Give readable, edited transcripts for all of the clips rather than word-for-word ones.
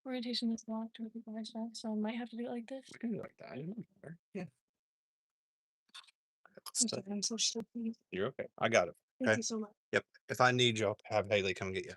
Orientation is locked with the bicep, so I might have to do it like this. We can do it like that. I don't care. Yeah. I'm sorry, I'm so sleepy. You're okay. I got it. Thank Okay. you so much. Yep. If I need you, I'll have Haley come get you.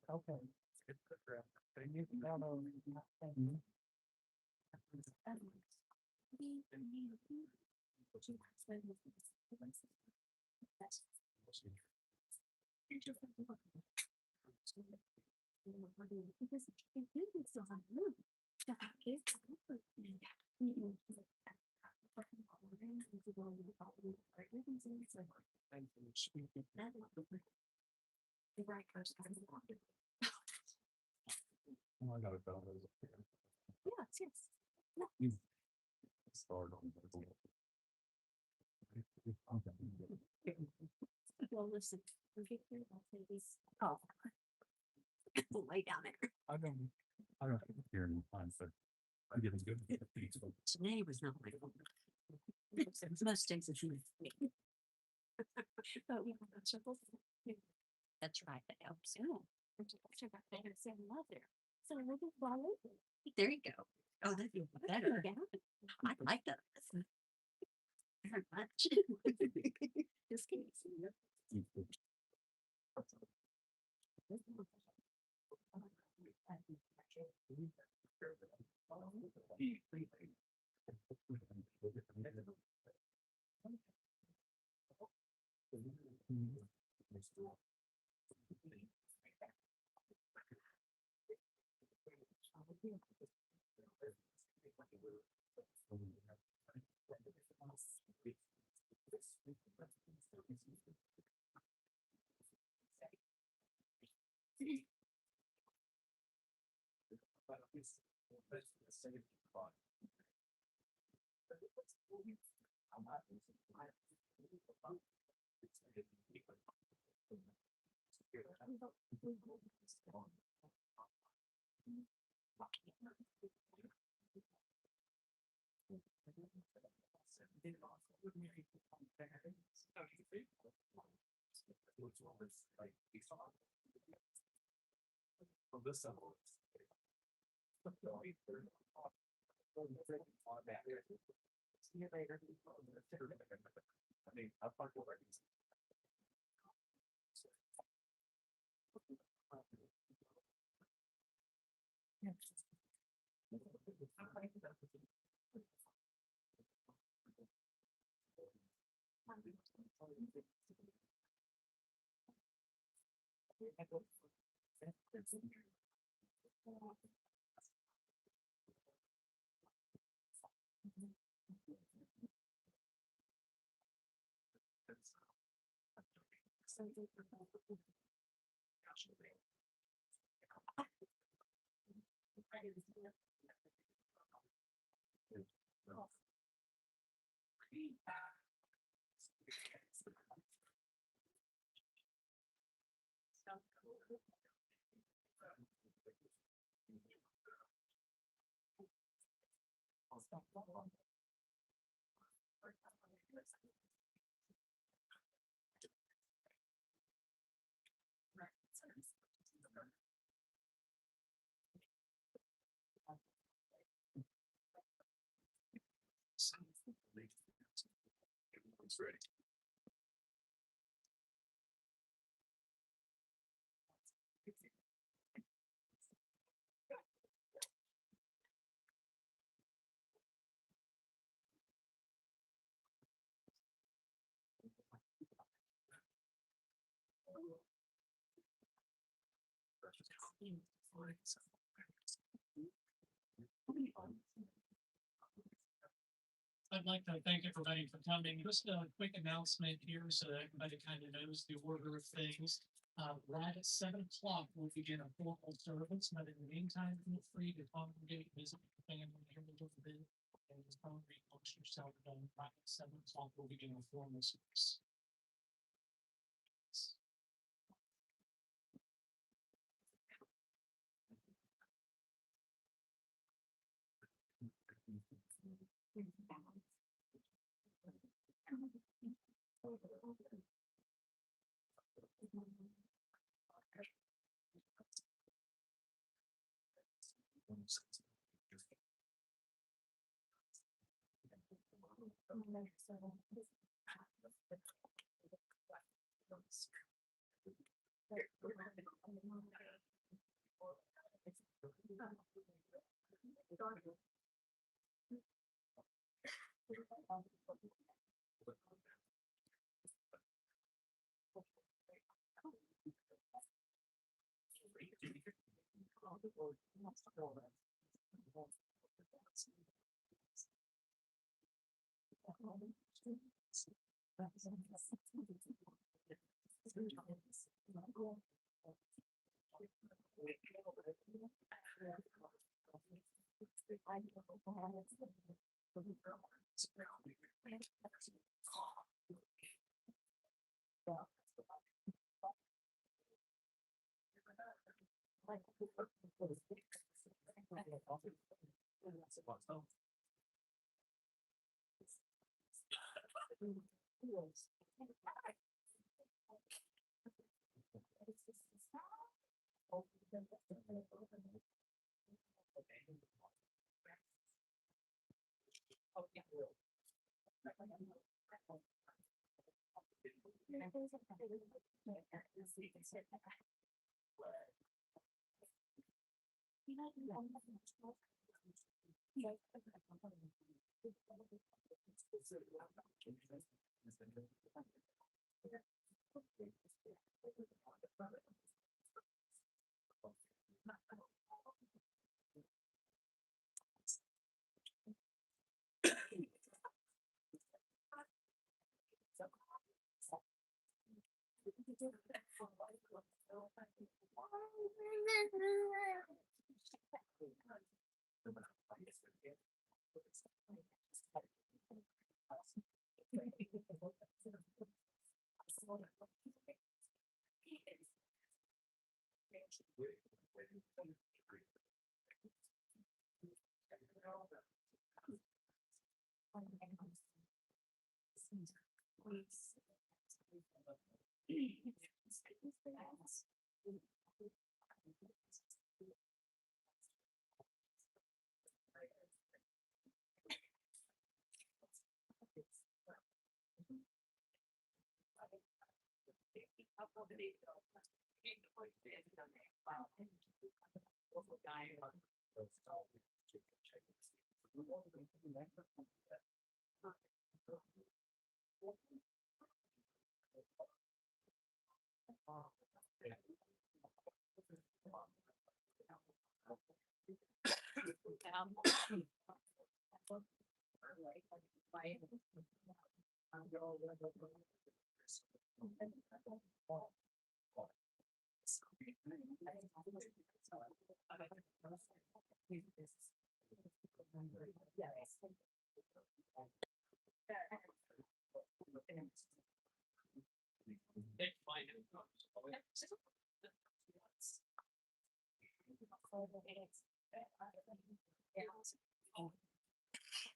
Okay. Oh, I got it. You start on Well, listen, oh, lay down there. I don't hear any time, but I'm getting good. Today was not my fault. Most days it's me. But we have that circle. That's right, that helps. Yeah. So we'll just follow. There you go. Oh, that'd be better. I like that. Very much. Just kidding. See you later. I mean, I'll park over. Everyone's ready. I'd like to thank everybody for coming. Just a quick announcement here so that everybody kind of knows the order of things. Right at 7 o'clock, we'll begin a formal service, but in the meantime, feel free to congregate, visit your family here a little bit, and just congregate amongst yourself. Right at 7 o'clock, we'll begin a formal service.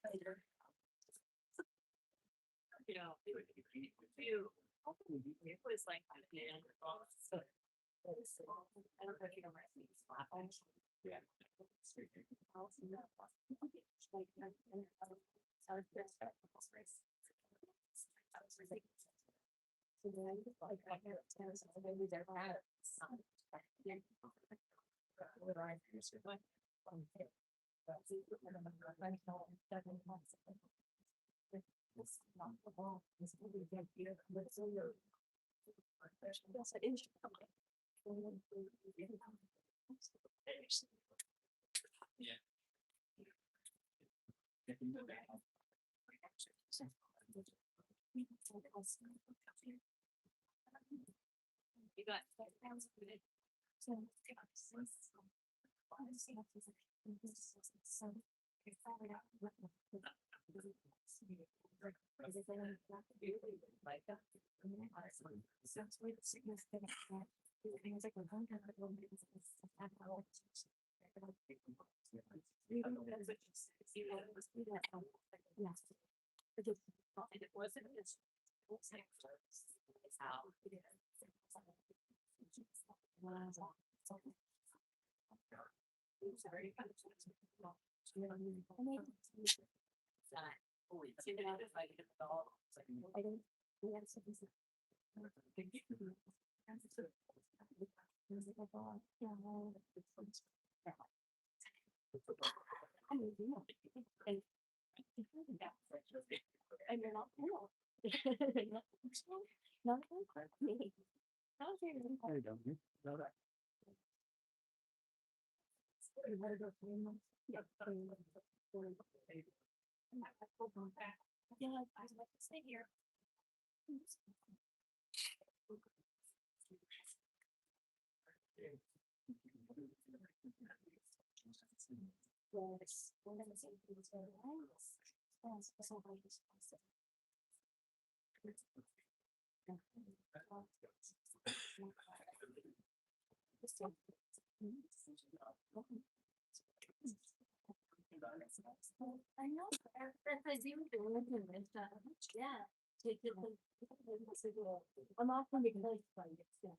You know, it was like, I don't know if you know my things. Yeah. You got. It wasn't. It's how. And you're not cool. Not me. How's your There you go. No, that- Yeah, I'd like to stay here. Yes, one of the same things very nice. Yes, so I just. I know, that's you doing it, yeah. I'm often because. Yeah.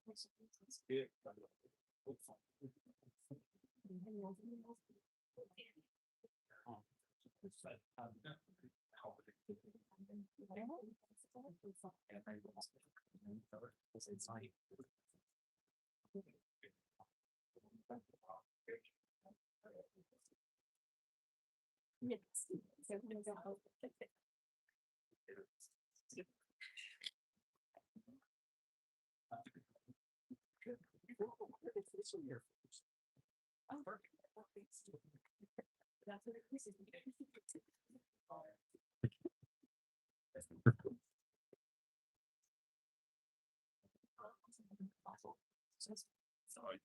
Yes. So I'm gonna go. Oh, perfect. That's what it is. Sorry.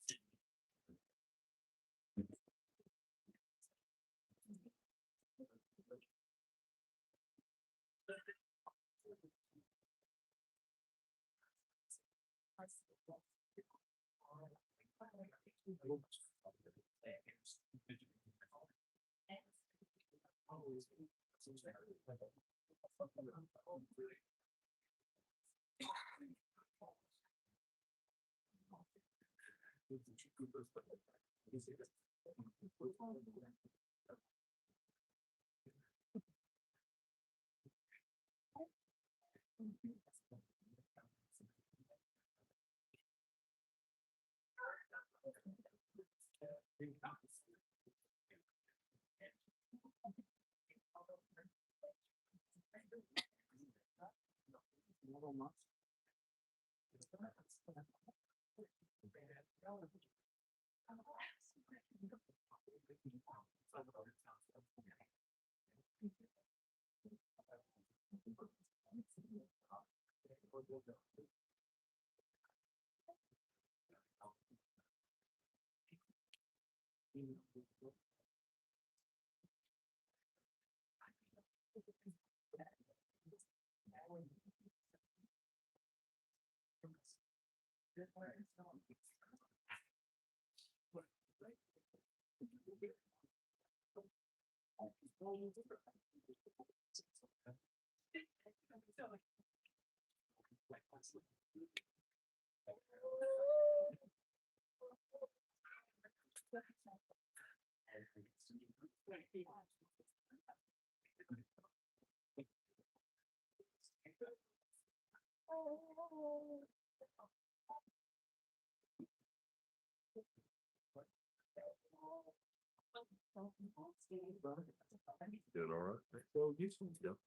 Doing all right? So you should. Yep.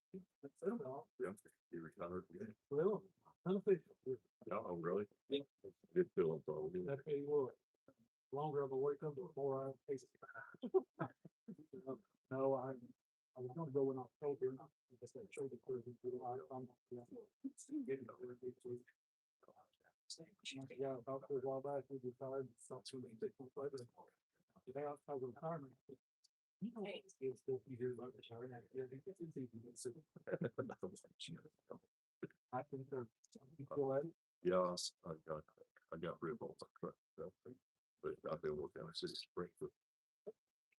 Yeah, you retired? Yeah. Well, unofficial. Oh, really? Yeah. Good feeling, probably. That tell you what, longer of a wake up, the more I face it. No, I was gonna go in October. I guess that showed the clear. Yeah, about a while back, we retired. Felt too many people later. Today I was retirement. It's still you hear about the shower. I think they're. You feel that? Yeah, I got rid of all my crap. But I've been working on city spring for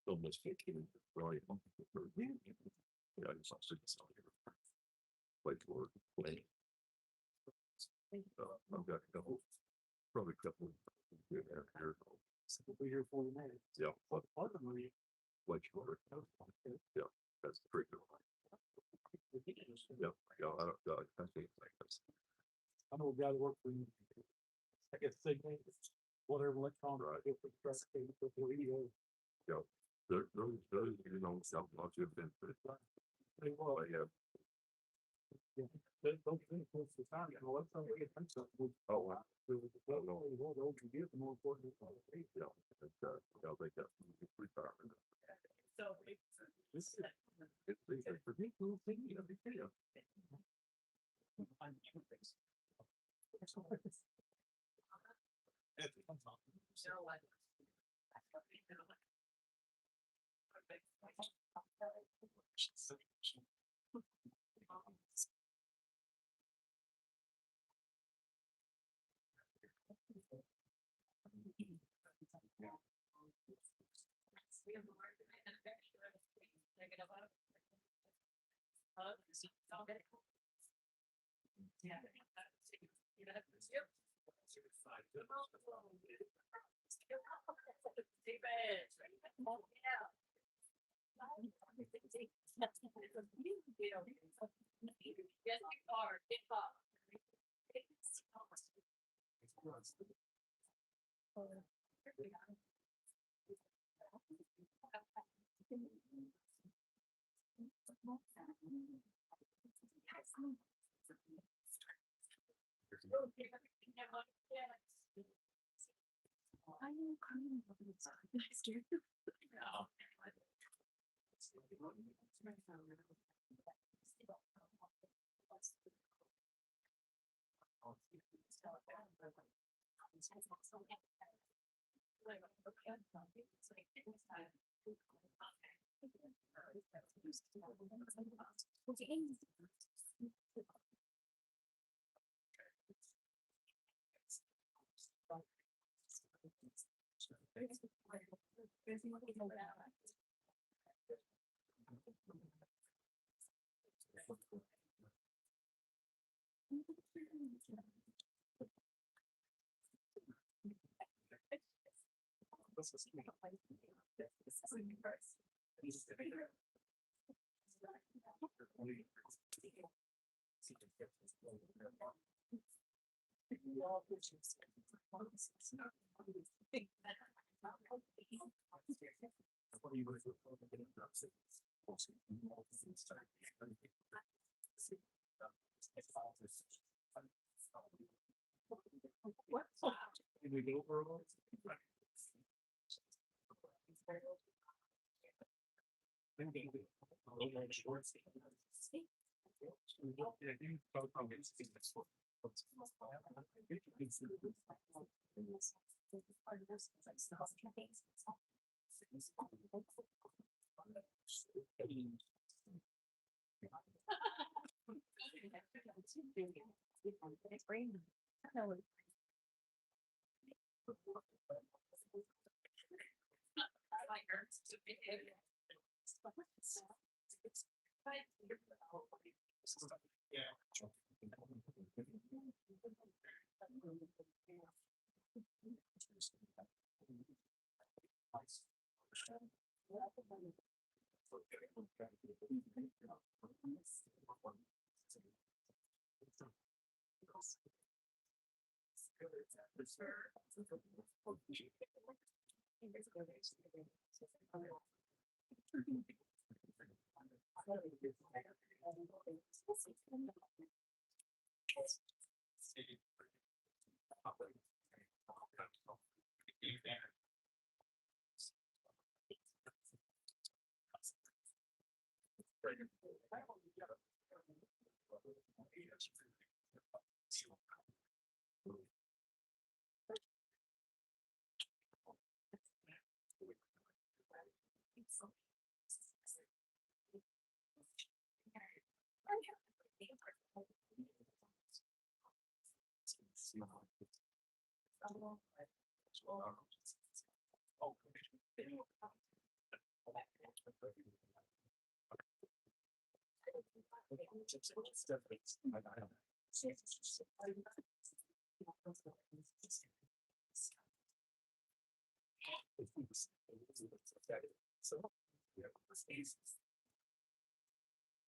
almost 15, right? Yeah, I just also wait for it. I've got a couple, probably a couple. Here. We'll be here for you now. Yeah. What part of the Wait for it. Yeah, that's pretty good. Yeah, yeah, I think that's. I know a guy that worked for you. I guess Sibling, whatever electronic. Right. Radio. Yeah, those, you know, some lots of been. They were. But yeah, Those things, what's the time, you know, let's say we get some. oh, wow. The older you get, the more important. Yeah, I think that's retirement. So. It's a pretty cool thing, you know, yeah. Can we go for a while?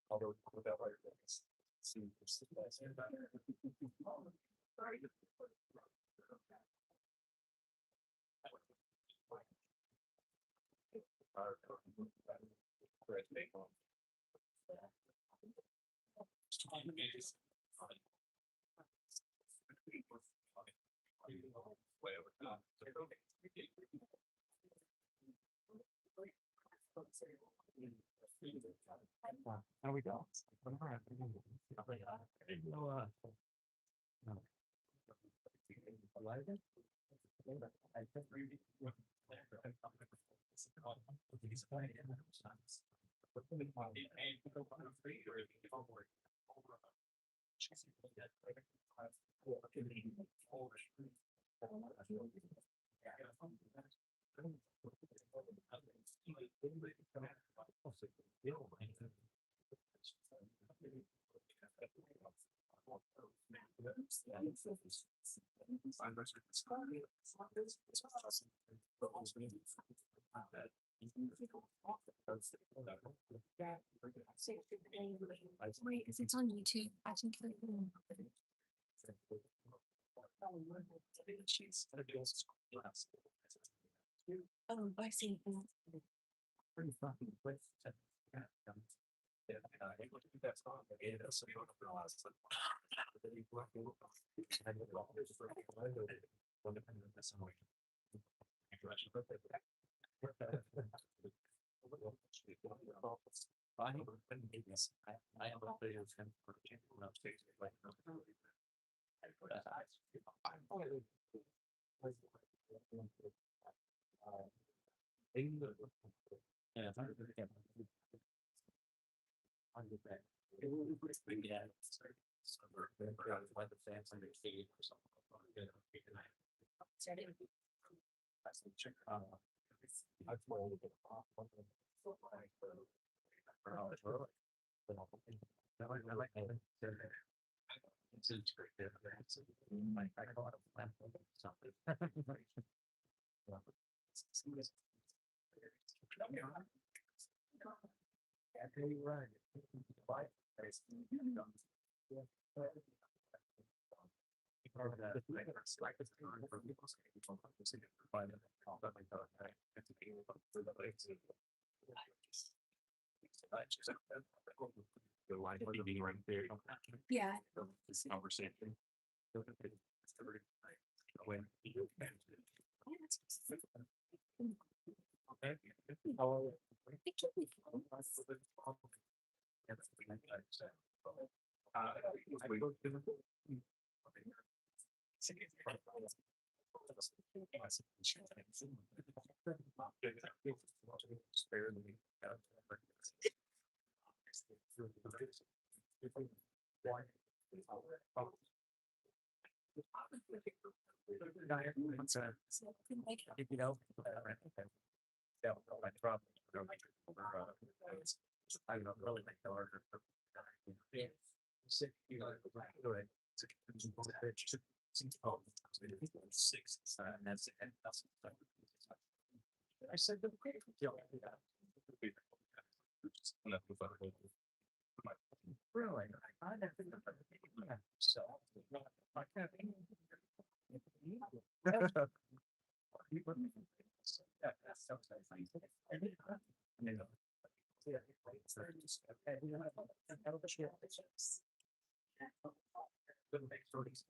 Although without like see. How we go? Wait, is it on YouTube? I think. Oh, I see. Pretty fucking quick. Yeah, that's not so you don't realize that. I have a video of him for upstairs. Yeah, I'll get back. Yeah. Like the fans under stage or something. I've told it. I like it's great. I call it a plan something. Yeah, you're right. The line being right there. Yeah. This conversation. When you. Okay. Spare me. You know, Yeah, my problem. I don't really like the order. Yeah. You know, right. Six. And that's it. I said, yeah. Really? I never think about it. So. I can't. Yeah, that's so exciting. Yeah. Couldn't make stories.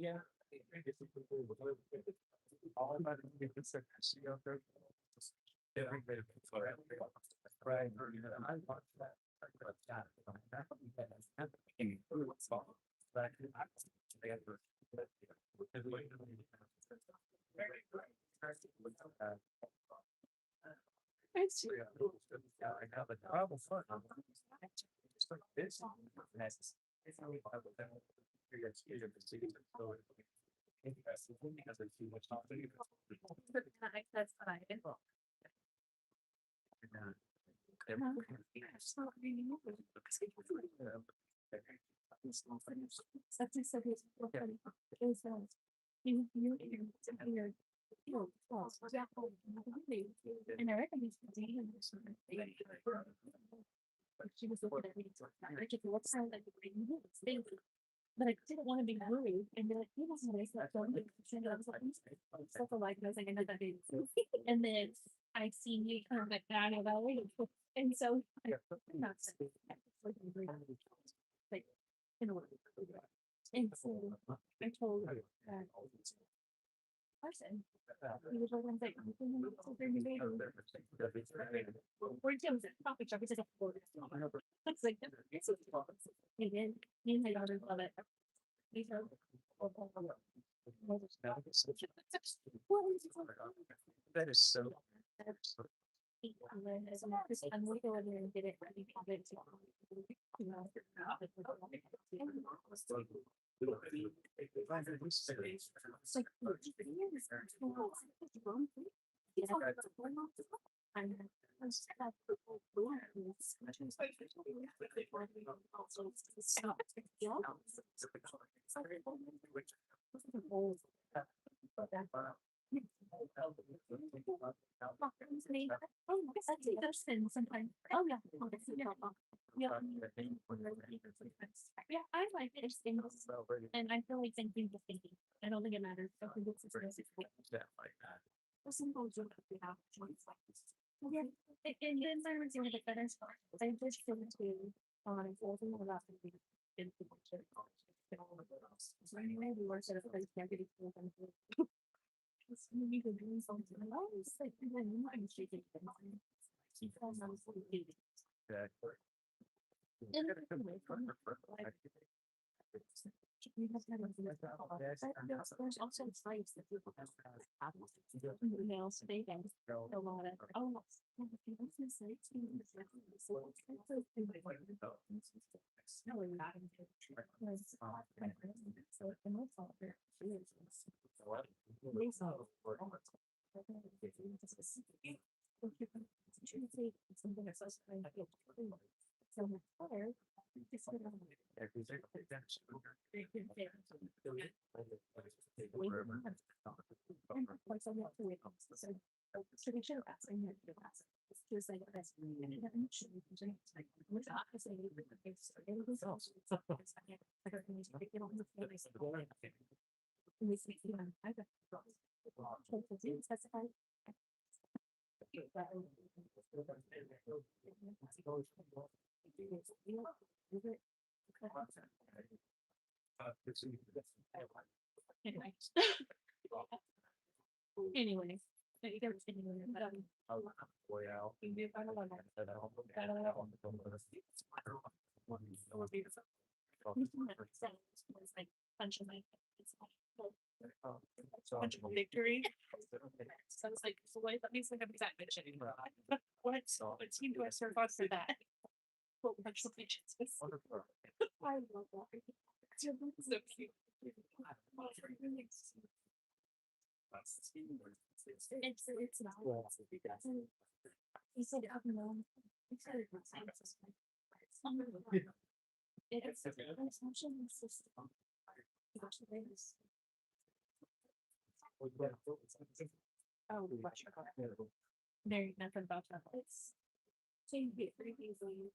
Yeah. All about it. Right. I watched that. I have a trouble fun. It's like this. Because there's too much talking. That's fine. And I reckon he's she was looking at me, I just what sound like but I didn't want to be rude and be like, you know, I slept so much. And I was like, stuff like I was like, another day. And then I seen you kind of like down about it. And so I'm not saying like in a way. And so I told person. He was like, we're Jim's coffee shop. It's like a floor. It's like, and then me and my daughter love it. These are that is so. and then as an artist, I'm going to go in there and get it ready for it. It's like, sometimes. Oh yeah. Yeah. Yeah, I like it. And I feel like thinking the thinking. I don't think it matters. I think it's just simple joke that we have. Yeah. And then I was doing the better stuff. I just feel to wasn't about to be in the picture. So anyway, we were sort of like negative. You could do something. I was like, then I'm shaking. There's also sites that people have emails, they get a lot of, oh, so much better. Just sort of and of course I went through it. So they should have asked me to ask. It's just like that's and it should be which obviously it was also I got things to get on the face. And we see I got specified. Anyway, so you guys anyway, Way out. you do find a lot of it's like punching my it's like punch of victory. So it's like so what that means like I'm that bitch anymore. What team do I serve on for that? What bunch of bitches? I love that. So cute. It's not. He said, "Oh no." He said, "It's assumption system." Oh, gosh, there ain't nothing about that. It's changed it pretty easily.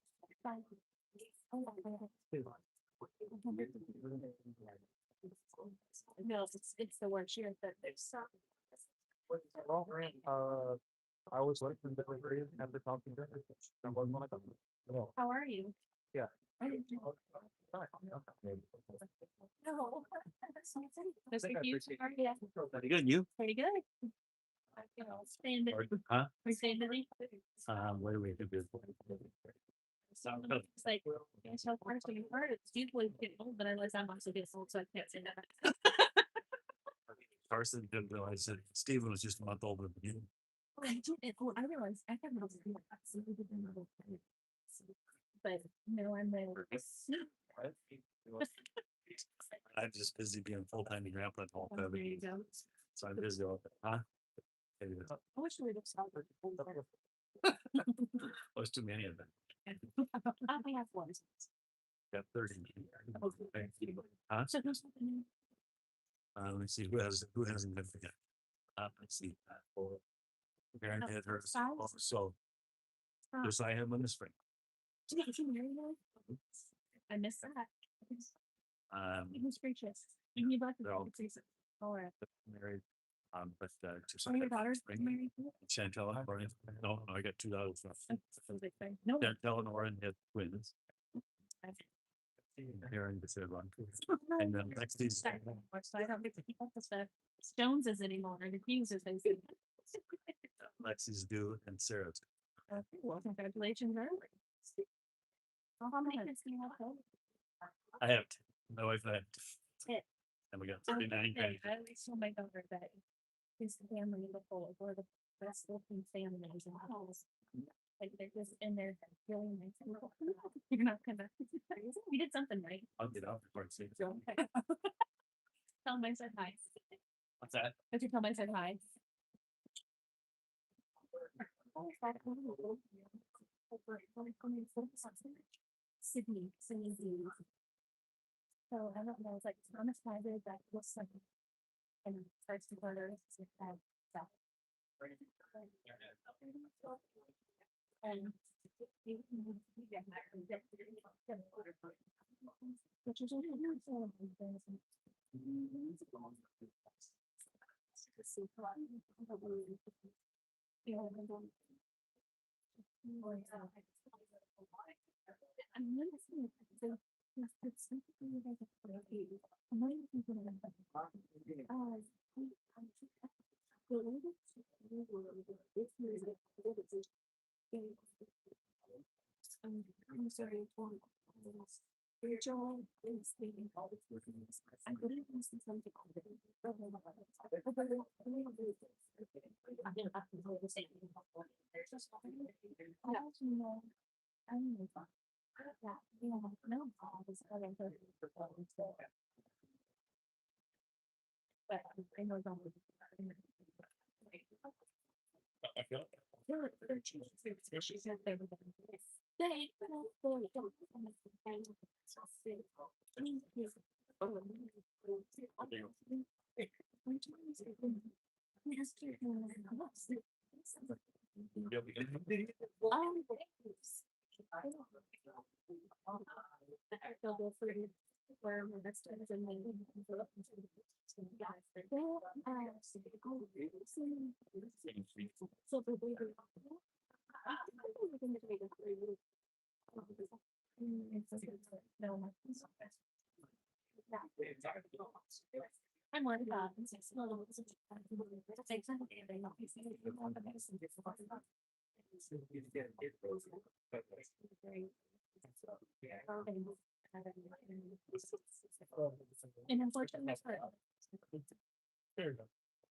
No, it's the word here that there's some. I was working delivery at the talking. I was one of them. How are you? Yeah. I didn't know. No. Nice to meet you. How are you? Pretty good, you? Pretty good. You know, staying busy. Huh? Are you staying busy? What do we do? It's like, I tell first when you heard it's usually getting old, but I realize I'm also getting old, so I can't say that. Carson didn't realize that Steven was just a month older than you. I didn't. Oh, I realized I thought I was absolutely didn't know that. But no, I'm there. I'm just busy being full-time grandpa and all Oh, that. there you go. So I'm busy all the time, huh? Maybe that's- I wish we would have started. There's too many of them. I only have one. Got 30. Okay. Huh? So who's looking Let me see who hasn't been forget. Let's see. Karen Oh, had her. size? So yes, I am in the spring. Did you marry her? I missed that. He was gracious. And he left They're all- the season. All right. Married. But just. Are your daughters spring. married? too? Chantel and Brian. No, I got 2 daughters. That's what they say. No. Chantel and Lauren had twins. Karen the third one. And then next is. So I don't get to keep up with the Joneses anymore, or the Hughes as they say. Lexi's due and Sarah's. Okay, well, congratulations early. How many kids do you have? I have, my wife and I have. 10. And we got 39 Okay, grand. I always tell my daughter that his family in the whole, we're the best looking families in the house. Like they're just in there feeling nice. People. You're not gonna. You did something right. I'll get off before I see. Okay. Tell them I said hi. What's that? If you tell them I said hi. Sydney, Sydney. So I don't know, it's like Thomas Hybrid that looks like and first quarter that that. And which is I'm really seeing it. It's something like a I'm not even thinking of it. I'm sorry, spiritual is thinking all the things. I believe in something called it. I don't know. I don't know. Yeah, you know, no, I was other but I know that. She said they were They don't. They'll go for where my next time is in the. So the baby. I'm worried about. And unfortunately, There you go.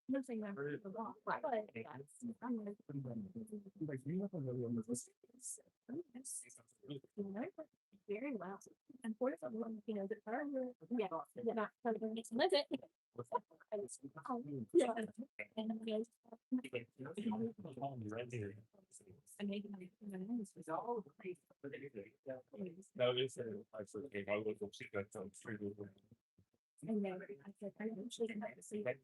nothing that wrong, but I'm like, very well. Unfortunately, the further, yeah, not further to live it. Yeah. And then goes. And maybe my nose was all. No, it's actually, I would go see that straight over. And then I said, I usually can have to see that.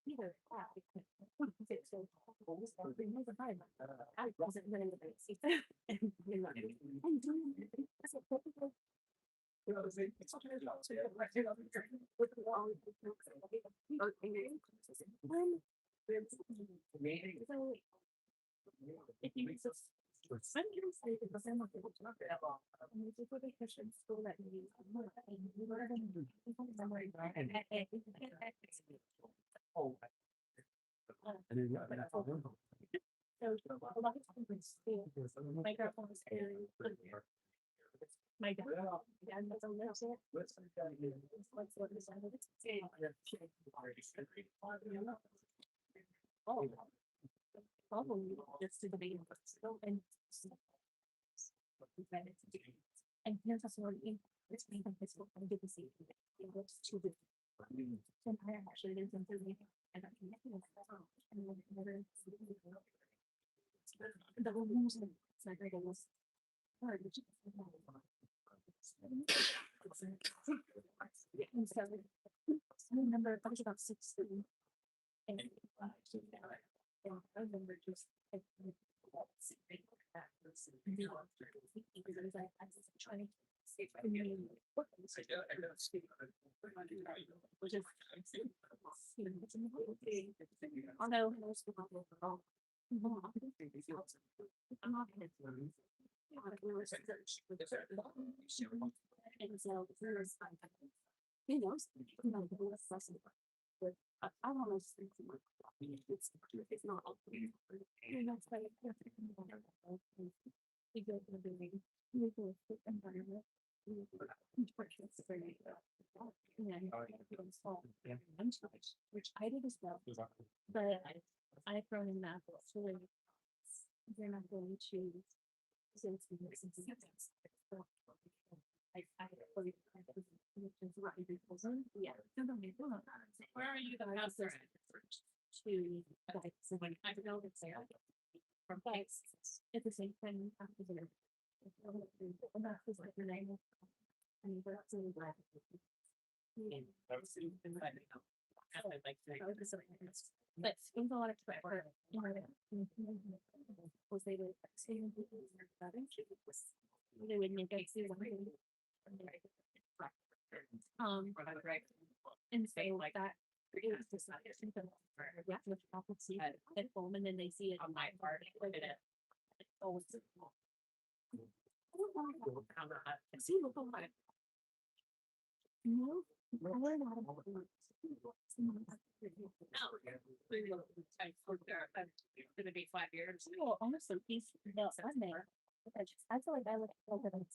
Either. I wasn't really the see. If you just. I'm gonna say because I'm not able to look at all. And it's a good Christian school that you. So a lot of times in school, my grandpa was very. My dad was a little. Oh. Probably just to debate and. And here's a story, it's being from his school, I did the same thing, it looks too good. And I actually lived in Philly, and I connected with that, and then never. The whole news, it's like, it was. Hard, which is. And so, I remember, I was about 16. And I remember just. Trying to see if I can what which is although most people I'm not gonna and so he knows but I want to think it's not and that's why we go to the building, we go to the environment. Which I did as well, but I've thrown in math, so they're not going to. Since yeah. Where are you the house to I don't know it's there. From place at the same time you have to do it. And that was like your name. And we're absolutely glad. But it was a lot of for was they would say they would make us do and say like that. It was just not yeah, see it at home and then they see it on my part. Oh, see, look at it. No, we're not. It's gonna be 5 years. Well, honestly, he's no, I'm there. I feel like I look at them.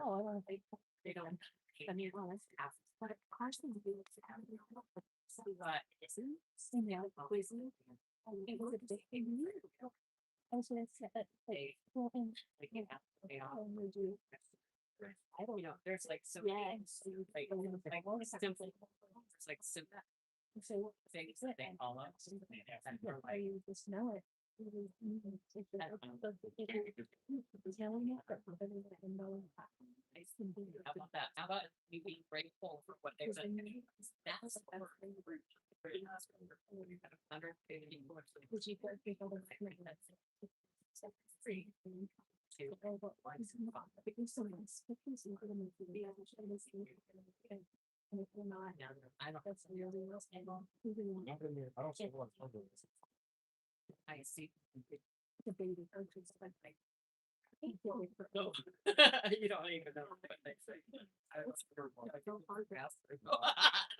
Oh, I want to say they don't. I mean, honest, but of course they do. Quizzing. It was a big deal. I was gonna say that, well, and we do I don't know, there's like so many, like simple, it's like simple. So things that they all up. Are you just know it? How about that? How about you being grateful for what they've done? That's would you put people in free? Because someone's because you're gonna be able to understand. And if you're not, I don't, that's really real. I don't see what's under this. I see. The baby coaches, but like. No, you don't even know what they say. I was so hard to ask.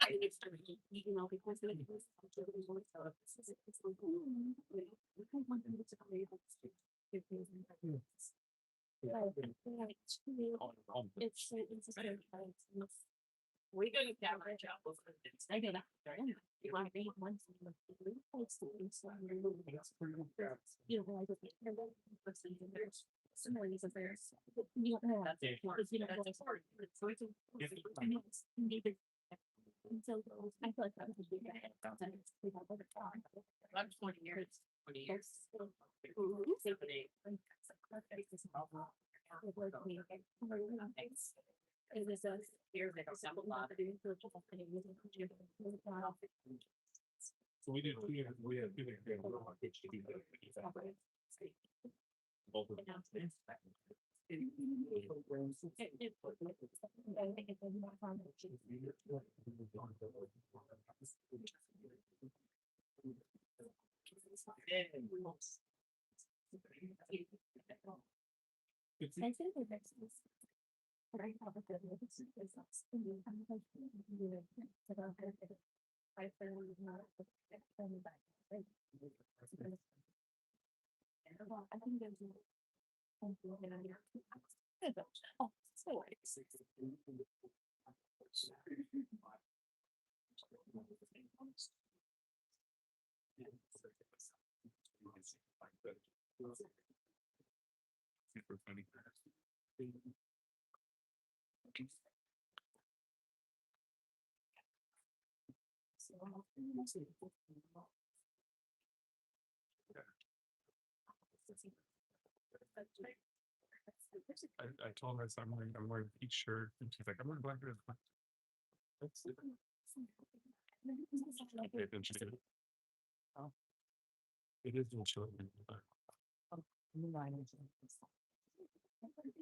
I think it's you know, because it is. It's like, we don't want them to be able to give things in their hands. We go to camera job. I did that. You want to be one. You know, I just some reasons there's you don't know. You don't know. So I feel like that would be I'm 20 years. 20 years. It was a fear that I have a lot of So we have both of them. I think there's oh, so Super funny. I told her I'm wearing a peach shirt, and she's like, I'm wearing black shirt. That's it. It's interesting. Oh. It is interesting.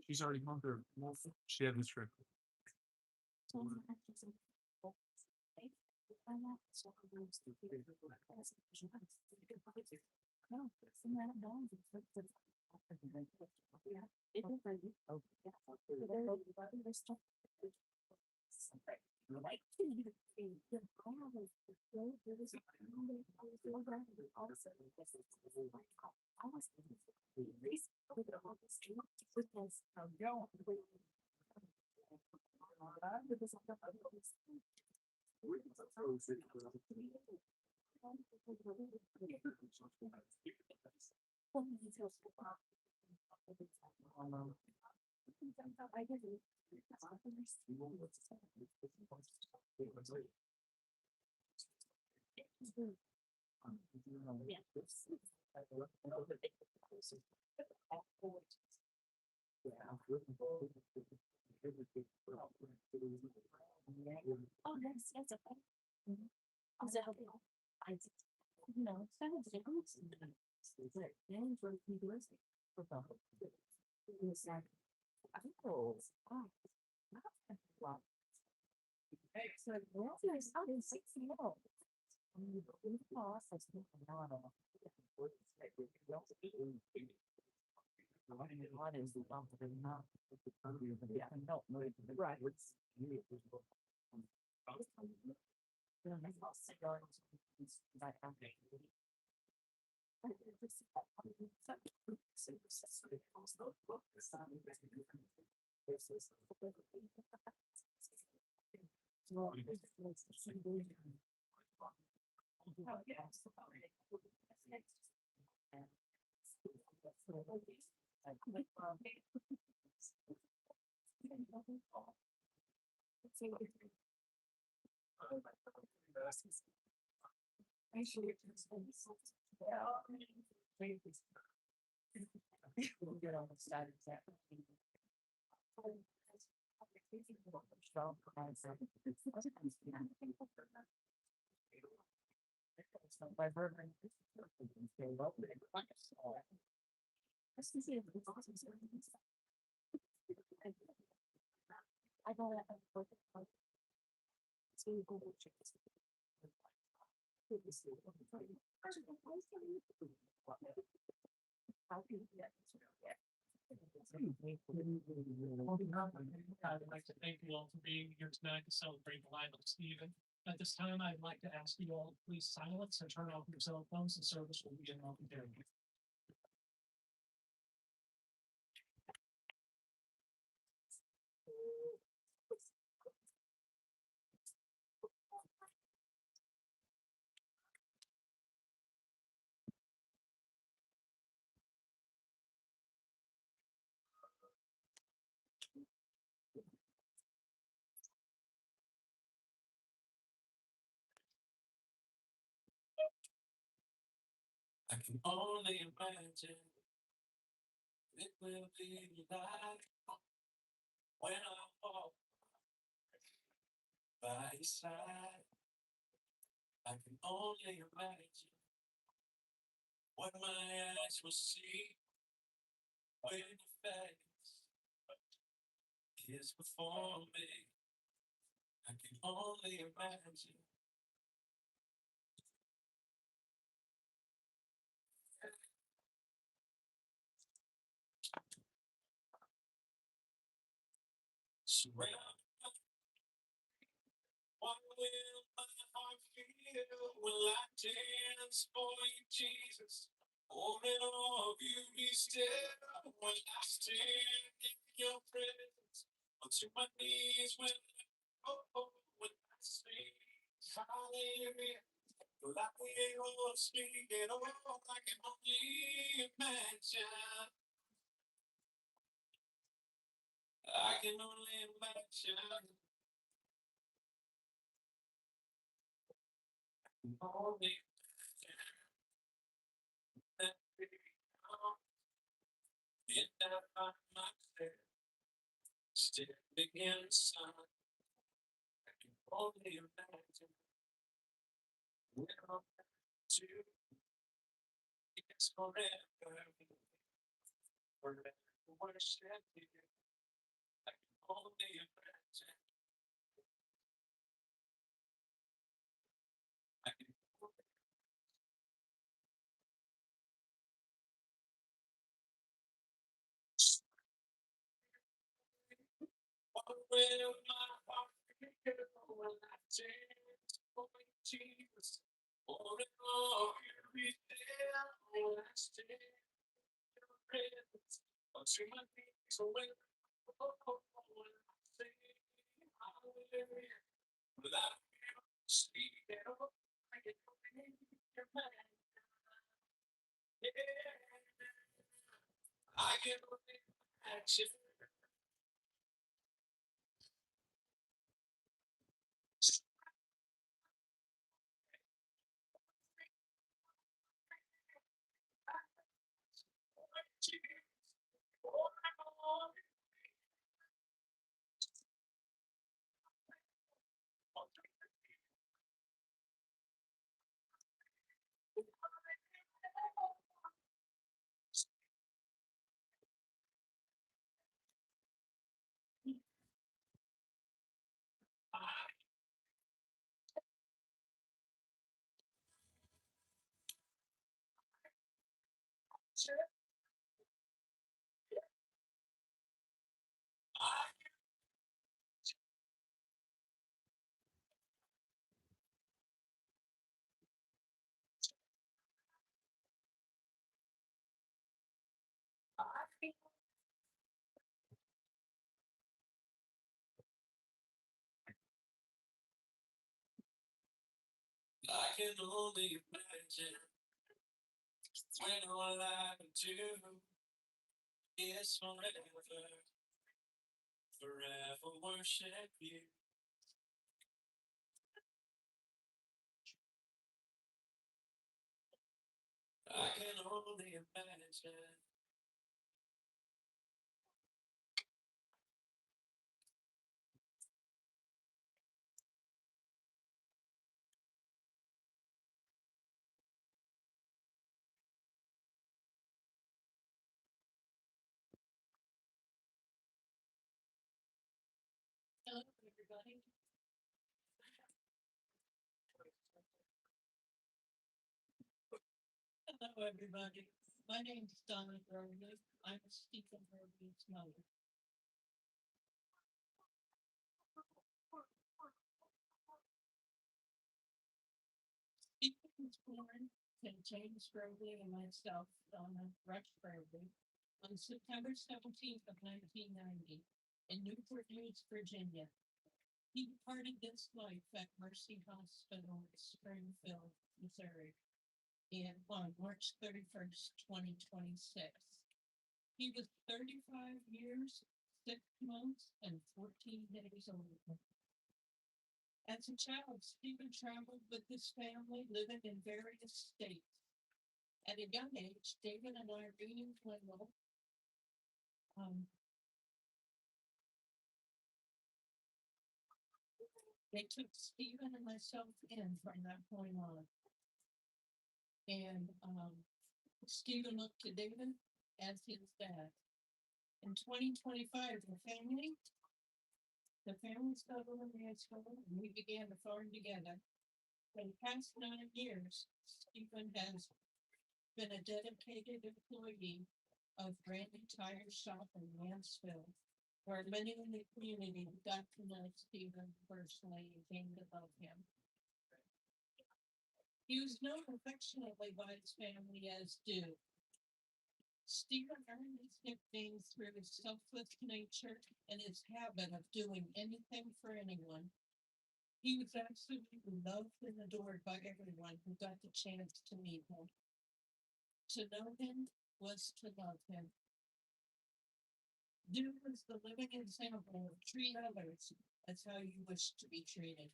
She's already gone through. She had this trip. Oh, that's okay. Also, I no, it's kind of different. Then for people, it's like, oh, wow. So that's how they 6 more. What is the bump of not? Yeah, no, right. I should get We'll get on the side of that. I got it. Google Sheets. I'd like to thank you all for being here tonight to celebrate the life of Stephen. At this time, I'd like to ask you all to please silence and turn off your cell phones. The service will begin momentarily. I can only imagine it will be like when I walk by your side. I can only imagine what my eyes will see when your face is before me. I can only imagine. Surround. What will my heart feel when I dance for you, Jesus? Oh, and all you be still when I stand in your presence. Onto my knees when when I sing hallelujah. Like we all speak it all, I can only imagine. I can only imagine. Only that we are in that by myself. Still begin the sun. I can only imagine. We're on to it's forever. Forever worship you. I can only imagine. I can only what will my heart feel when I dance for you, Jesus? For it all you be there when I stand in your presence. Onto my knees when when I sing hallelujah. Without you, speak it all. I can only imagine. Yeah, I can only imagine. I can only imagine when all I can do is forever. forever worship you. I can only imagine. Hello, everybody. Hello, everybody. My name's Donna Broglie. I'm Stephen Broglie's mother. Stephen was born to James Broglie and myself, Donna Rush Broglie, on September 17th of 1990 in Newport News, Virginia. He departed this life at Mercy Hospital in Springfield, Missouri, on March 31st, 2026. He was 35 years, 6 months, and 14 days old. As a child, Stephen traveled with his family, living in various states. At a young age, David and Irene Twingle they took Stephen and myself in from that point on. And Stephen looked to David as his dad. In 2025, the family settled in Nashville, and we began to farm together. For the past 9 years, Stephen has been a dedicated employee of Randy Tire Shop in Mansfield, where many in the community got to know Stephen personally and came to love him. He was known affectionately by his family as Duke. Stephen earned his nickname through his selfless nature and his habit of doing anything for anyone. He was absolutely loved and adored by everyone who got the chance to meet him. To know him was to love him. Duke was the living example of treat others as how you wish to be treated.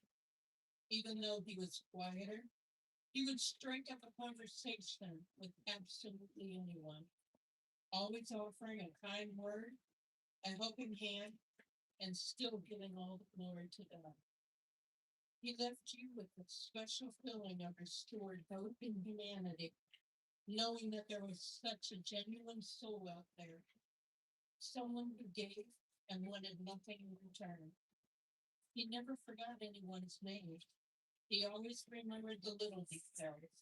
Even though he was quieter, he would strike up a conversation with absolutely anyone, always offering a kind word, a helping hand, and still giving all the glory to God. He left you with a special feeling of restored hope in humanity, knowing that there was such a genuine soul out there, someone who gave and wanted nothing in return. He never forgot anyone's name. He always remembered the little details.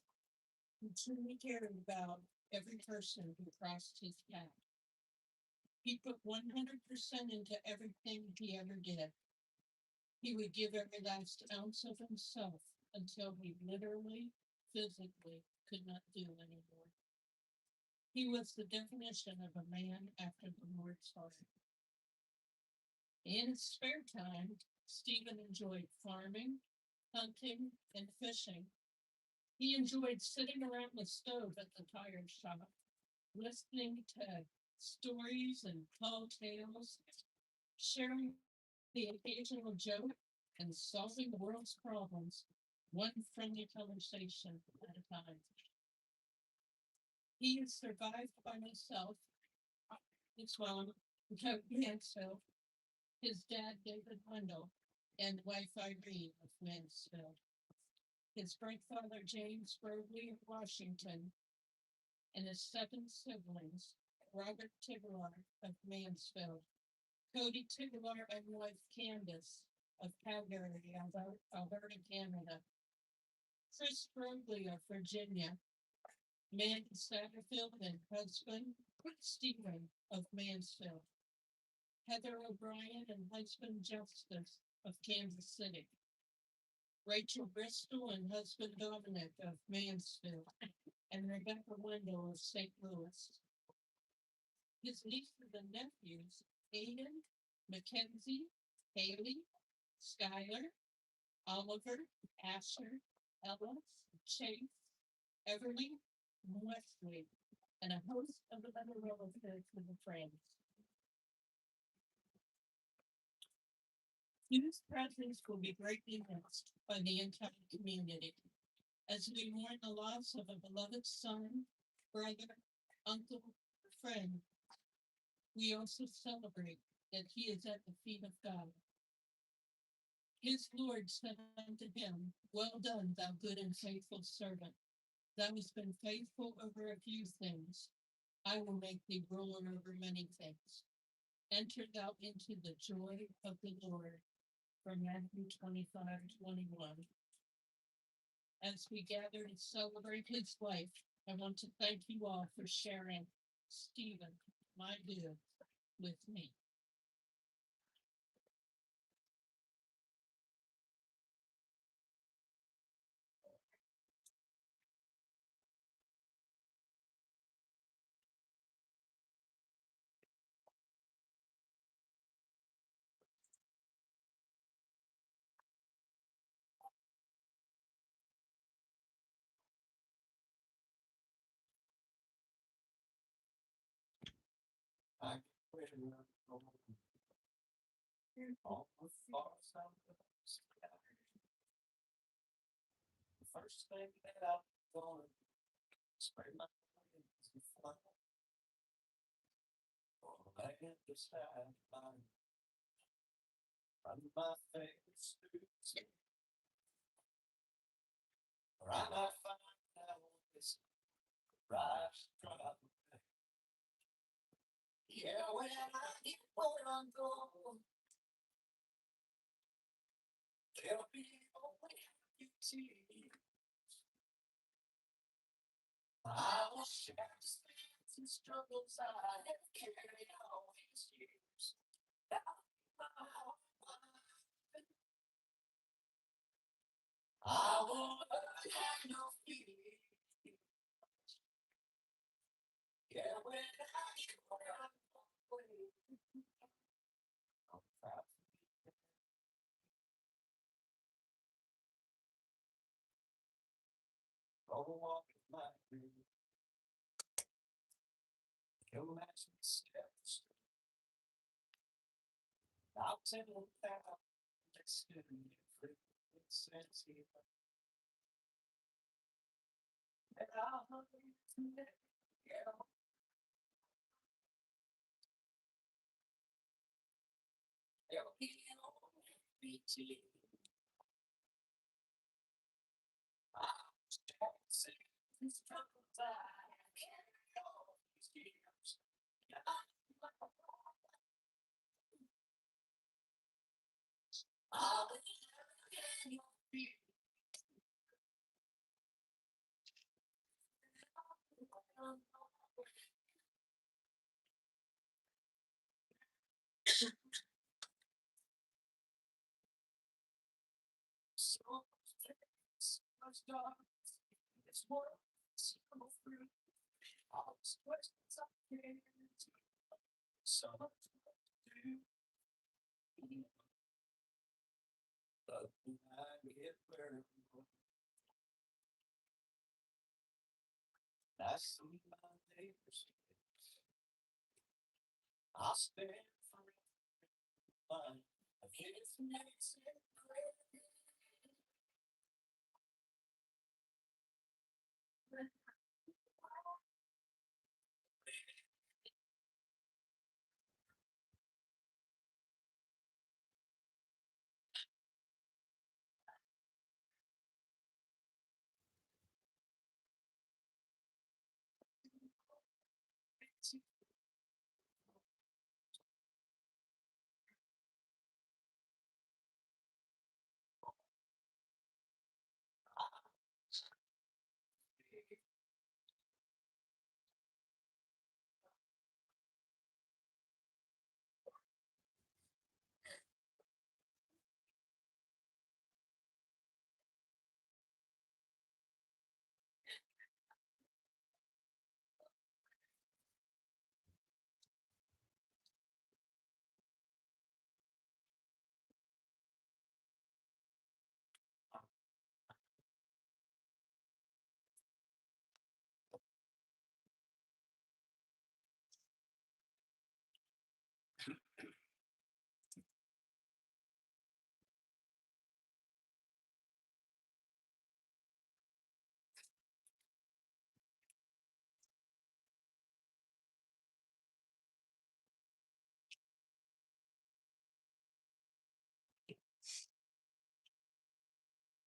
He truly cared about every person who crossed his path. He put 100% into everything he ever did. He would give every last ounce of himself until he literally, physically could not do anymore. He was the definition of a man after the Lord's heart. In his spare time, Stephen enjoyed farming, hunting, and fishing. He enjoyed sitting around the stove at the tire shop, listening to stories and tall tales, sharing the occasional joke, and solving the world's problems, one friendly conversation at a time. He is survived by myself, his mom, Joe Mansfield, his dad, David Wendell, and wife Irene of Mansfield, his grandfather, James Broglie of Washington, and his 7 siblings, Robert Tiglar of Mansfield, Cody Tiglar and wife Candace of Calgary, Alberta, Canada, Chris Broglie of Virginia, Mandy Satterfield and husband, Stephen of Mansfield, Heather O'Brien and husband Justice of Kansas City, Rachel Bristol and husband Dominic of Mansfield, and Rebecca Wendell of St. Louis. His nieces and nephews, Aiden, Mackenzie, Haley, Skylar, Oliver, Asher, Ella, Chase, Everly, and Wesley, and a host of other relatives and friends. Whose presence will be greatly missed by the entire community. As we mourn the loss of a beloved son, brother, uncle, friend, we also celebrate that he is at the feet of God. His Lord said unto him, well done, thou good and faithful servant. Thou hast been faithful over a few things. I will make thee ruler over many things. Enter thou into the joy of the Lord. From Matthew 25:21. As we gather to celebrate his life, I want to thank you all for sharing Stephen, my dear, with me. I can all the thoughts of the first thing that I'm gonna spray my hands and fly. Oh, I get this high line. Run my face through. Or I might find out this rise drop. Yeah, when I get where I'm going, there'll be only a few tears. I will share the sins and struggles I have carried all these years. I will have no fear. Yeah, when I get where I'm going, I'm proud to be oh, walking my dream. You'll match me steps. I'll tell you that it's good and free. It's here. And I'll hug you tonight. Yeah. There'll be only BT. I'll start saying this trouble I carry all these years. Yeah. I'll never your feet. So much dark. This world is so free. All these questions I can't answer. So much to do. But when I get where I'm going, I see my neighbors. I'll stand for mine. Of his next and prayer.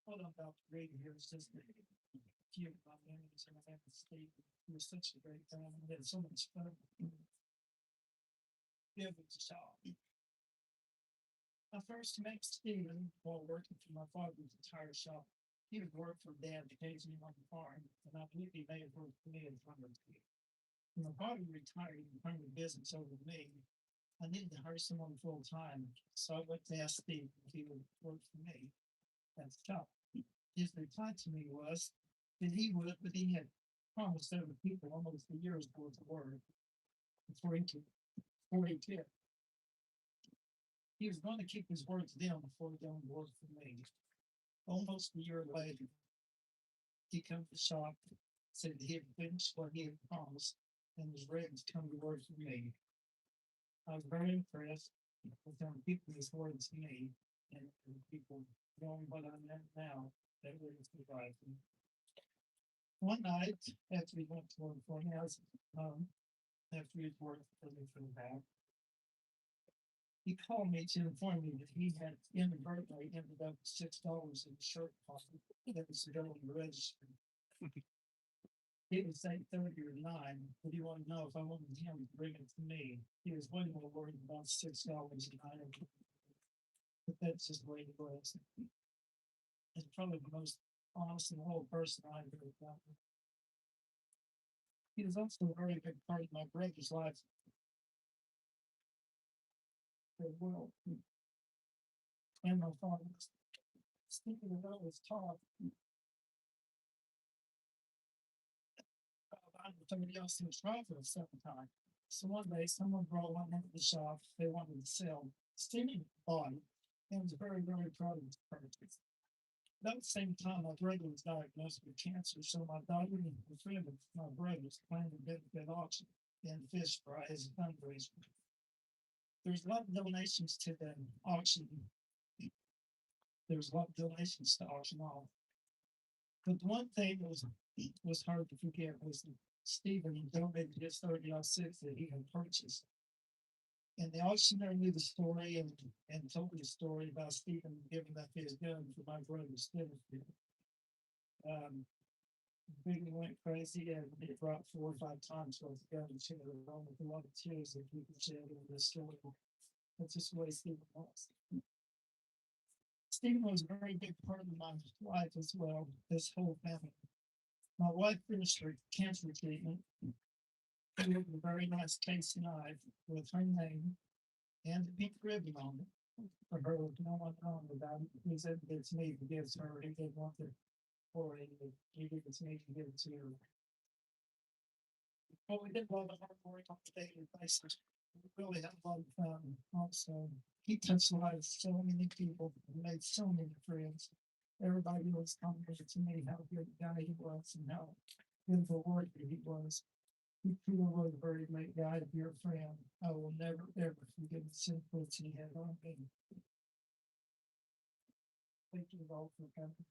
what I'm about to read here is just a few of my memories and I have to state it was such a great time. I had so much fun. It was a shop. I first met Stephen while working for my father's tire shop. He would work for Dad occasionally on the farm, and I believe he may have worked for me in front of me. When my father retired and turned the business over to me, I needed to hire someone full time, so I went to ask Steve if he would work for me at the shop. His reply to me was that he would, but he had promised other people almost a year's worth of work before he quit. He was going to keep his words down before he done work for me. Almost a year later, he come to the shop, said that he had finished what he had promised, and was ready to come to work for me. I was very impressed with him keeping his words to me, and people knowing what I meant now, that was the right. One night, after he went to work for me, I was home, after he had worked for me for the back. He called me to inform me that he had inadvertently ended up with $6 in the shirt pocket that was to go on the register. It was 8:30 or 9, but he wanted to know if I wanted him to bring it to me. He was way more worried about $6 than I am. But that's just the way it was. He's probably the most honest and whole person I've ever met. He was also a very big part of my brother's life as well. And my father's. Speaking of all his talk, about somebody else who was trying for a second time. So one day, someone brought one into the shop they wanted to sell. Stevie bought it and was very, very proud of his purchase. About the same time, my brother was diagnosed with cancer, so my daughter and a friend of my brother's planned a benefit auction and fish fry as a fundraiser. There's a lot of donations to the auction. There's a lot of donations to auction off. But the one thing that was hard to forget was that Stephen donated his 30-06 that he had purchased. And the auctioneer knew the story and told me the story about Stephen giving up his gun for my brother's benefit. Biggie went crazy and it brought 4 or 5 times worth of guns to the along with a lot of tears that people shed in this story. That's just the way Stephen was. Stephen was a very big part of my life as well, this whole family. My wife finished her cancer treatment. She had a very nice casing knife with her name and a pink ribbon on it for her with no one knowing about it. He said it's me to give to her. He didn't want it for it. He gave it to me to give it to her. But we did a lot of hard work on a daily basis. We really had a lot of fun. Also, he touched the lives of so many people and made so many friends. Everybody was coming to me how good a guy he was and how good of a worker he was. He truly was a very great guy, a dear friend. I will never, ever forget the influence he had on me. Thank you all for coming.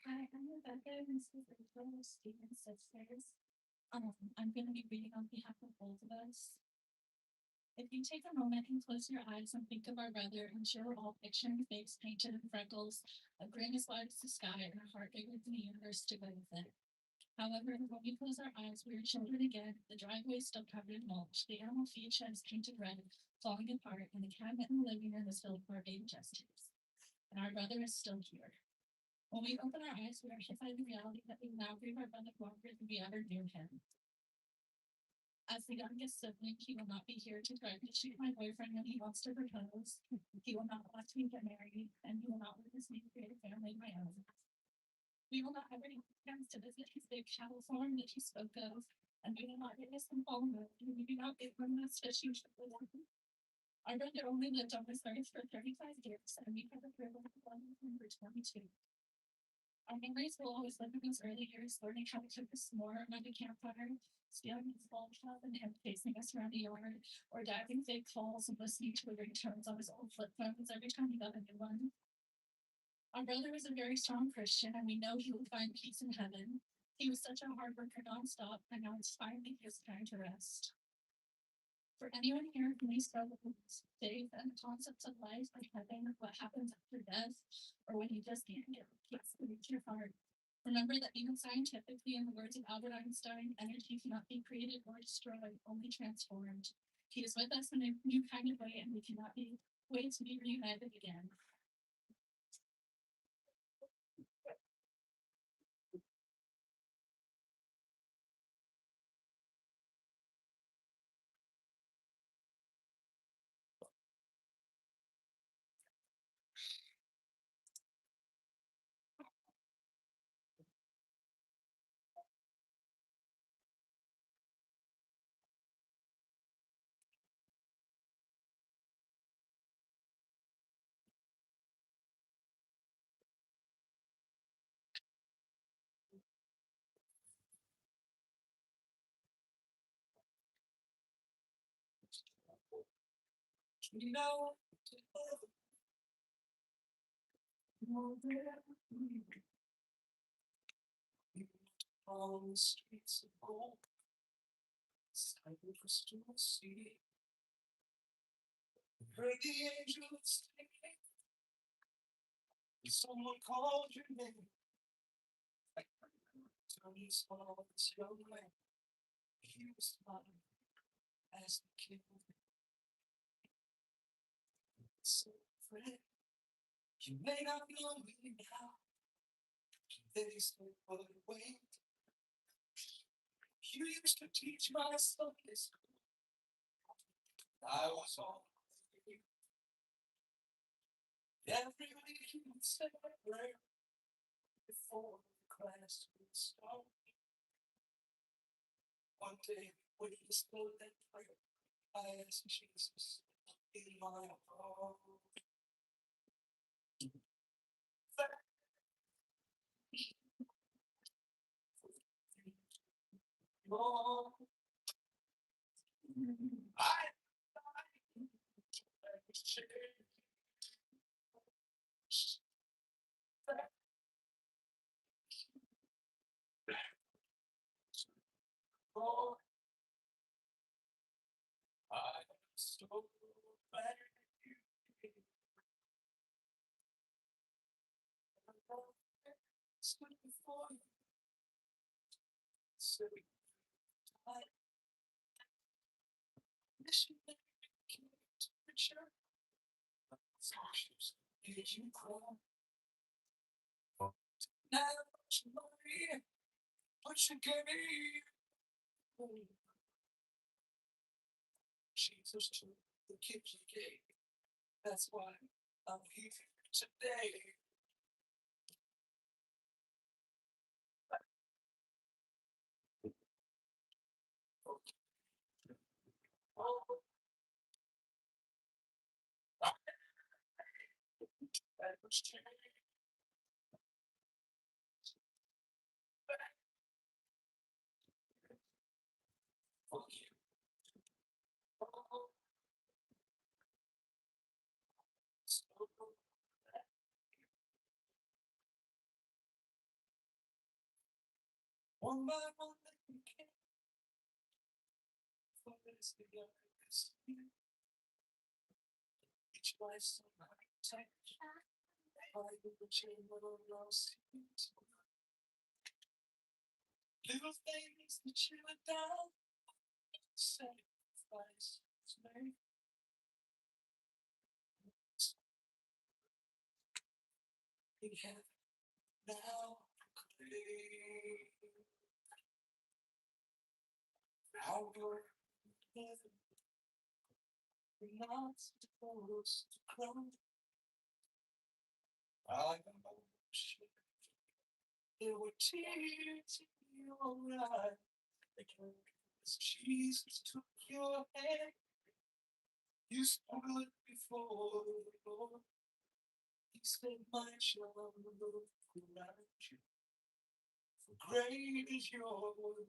Hi, I'm Rebecca, and this is the Stephen Sisters. I'm going to be reading on behalf of both of us. If you take a moment and close your eyes and think of our brother, I'm sure we're all picturing a face painted in freckles, a grin as wide as the sky, and a heart bigger than the universe to go with it. However, when we close our eyes, we are children again. The driveway is still covered in mulch. The animal feed shed is painted red, falling apart, and the cabinet in the living room is filled with our baby chest tubes. And our brother is still here. When we open our eyes, we are hit by the reality that we now grieve our brother longer than we ever knew him. As the youngest sibling, he will not be here to try to shoot my boyfriend when he wants to propose. He will not want me to get married, and he will not witness me create a family of my own. We will not have any plans to visit his big cattle farm that he spoke of, and we will not witness him fall in love, and we do not give him this fishing trip with him. Our brother only lived on this earth for 35 years, and we had the privilege of loving him for 22. Our memories will always live in those early years, learning how to cook a s'more around a campfire, stealing his ball shop and him chasing us around the yard, or diving fake calls and listening to the ringtones on his old flip phones every time he got a new one. Our brother was a very strong Christian, and we know he will find peace in heaven. He was such a hard worker nonstop, and now it's finally his time to rest. For anyone here who may struggle with faith and the concepts of life like heaven, what happens after death, or when you just can't get peace to reach your heart, remember that even scientifically, in the words of Albert Einstein, energy cannot be created or destroyed, only transformed. He is with us in a new kind of way, and we cannot be wait to be reunited again. You know, on the streets of gold, silent crystal sea. Heard the angels singing. Someone called your name. Tony saw this young man. He was smiling as the king. So, friend, you may not know me now. They say, but wait. You used to teach my Sunday school. I was all every week you would say a prayer before the class would start. One day when you spoke that prayer, I asked Jesus in my heart. Lord, I Lord, I'm so glad you came. Stood before you, so I missionary came to the church. Did you cry? Now, Maria, what you gave? Jesus took the gift you gave. That's why I'm here today. Oh, that was changed. For you. Oh, so one by one they came. For this the youngest. Each life's so touch. I will change little lost little things that you have done. Sacrifice is made. We have now proclaimed our heaven. We're not supposed to cry. I know there were tears in your eyes. As Jesus took your hand, you stood before the Lord. He said, my child, around you. For great is your reward.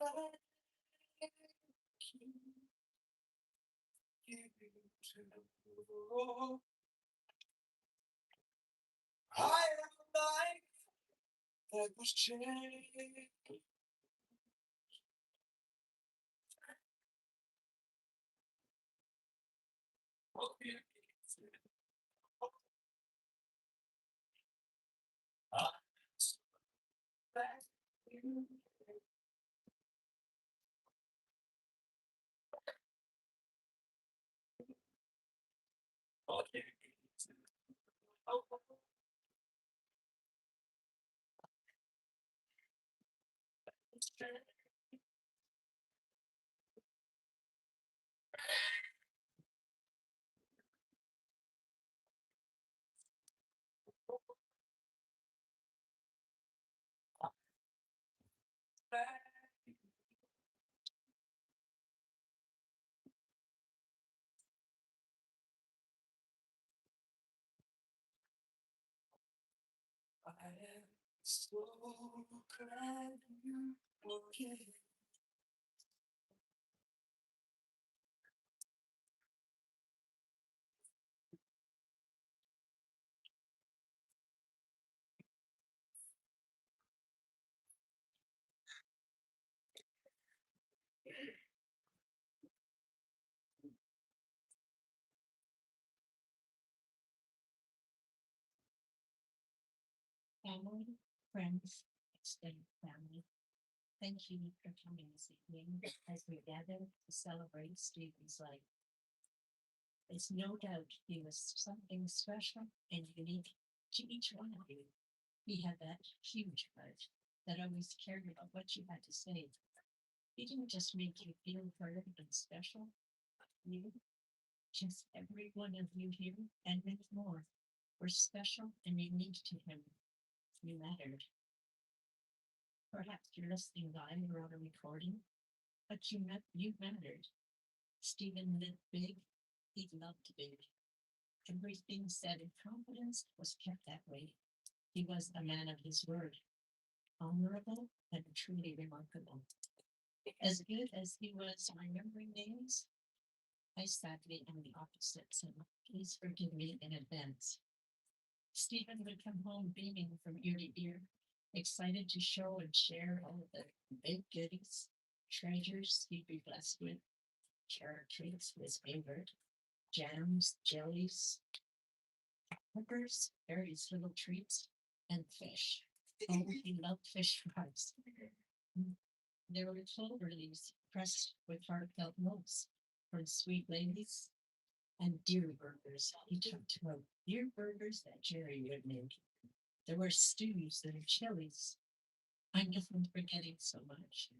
Thank you. Give to the Lord. I am a life that was changed. I am so glad you were here. Family, friends, extended family. Thank you for coming this evening as we gather to celebrate Stephen's life. There's no doubt he was something special and unique to each one of you. He had that huge heart that always cared about what you had to say. He didn't just make you feel heard and special. You, just every one of you here and many more, were special and unique to him. You mattered. Perhaps you're listening live or on a recording, but you mattered. Stephen lived big, he loved big. Everything said in confidence was kept that way. He was a man of his word, honorable and truly remarkable. As good as he was remembering names, I sadly am the opposite, so please forgive me in advance. Stephen would come home beaming from ear to ear, excited to show and share all of the big goodies, treasures he'd be blessed with. Carrot treats, his favorite, jams, jellies, peppers, various little treats, and fish. Oh, he loved fish fries. There were clover leaves pressed with heartfelt notes from sweet ladies and deer burgers. He took to them, deer burgers that Jerry would make. There were stews and chilies. I know I'm forgetting so much.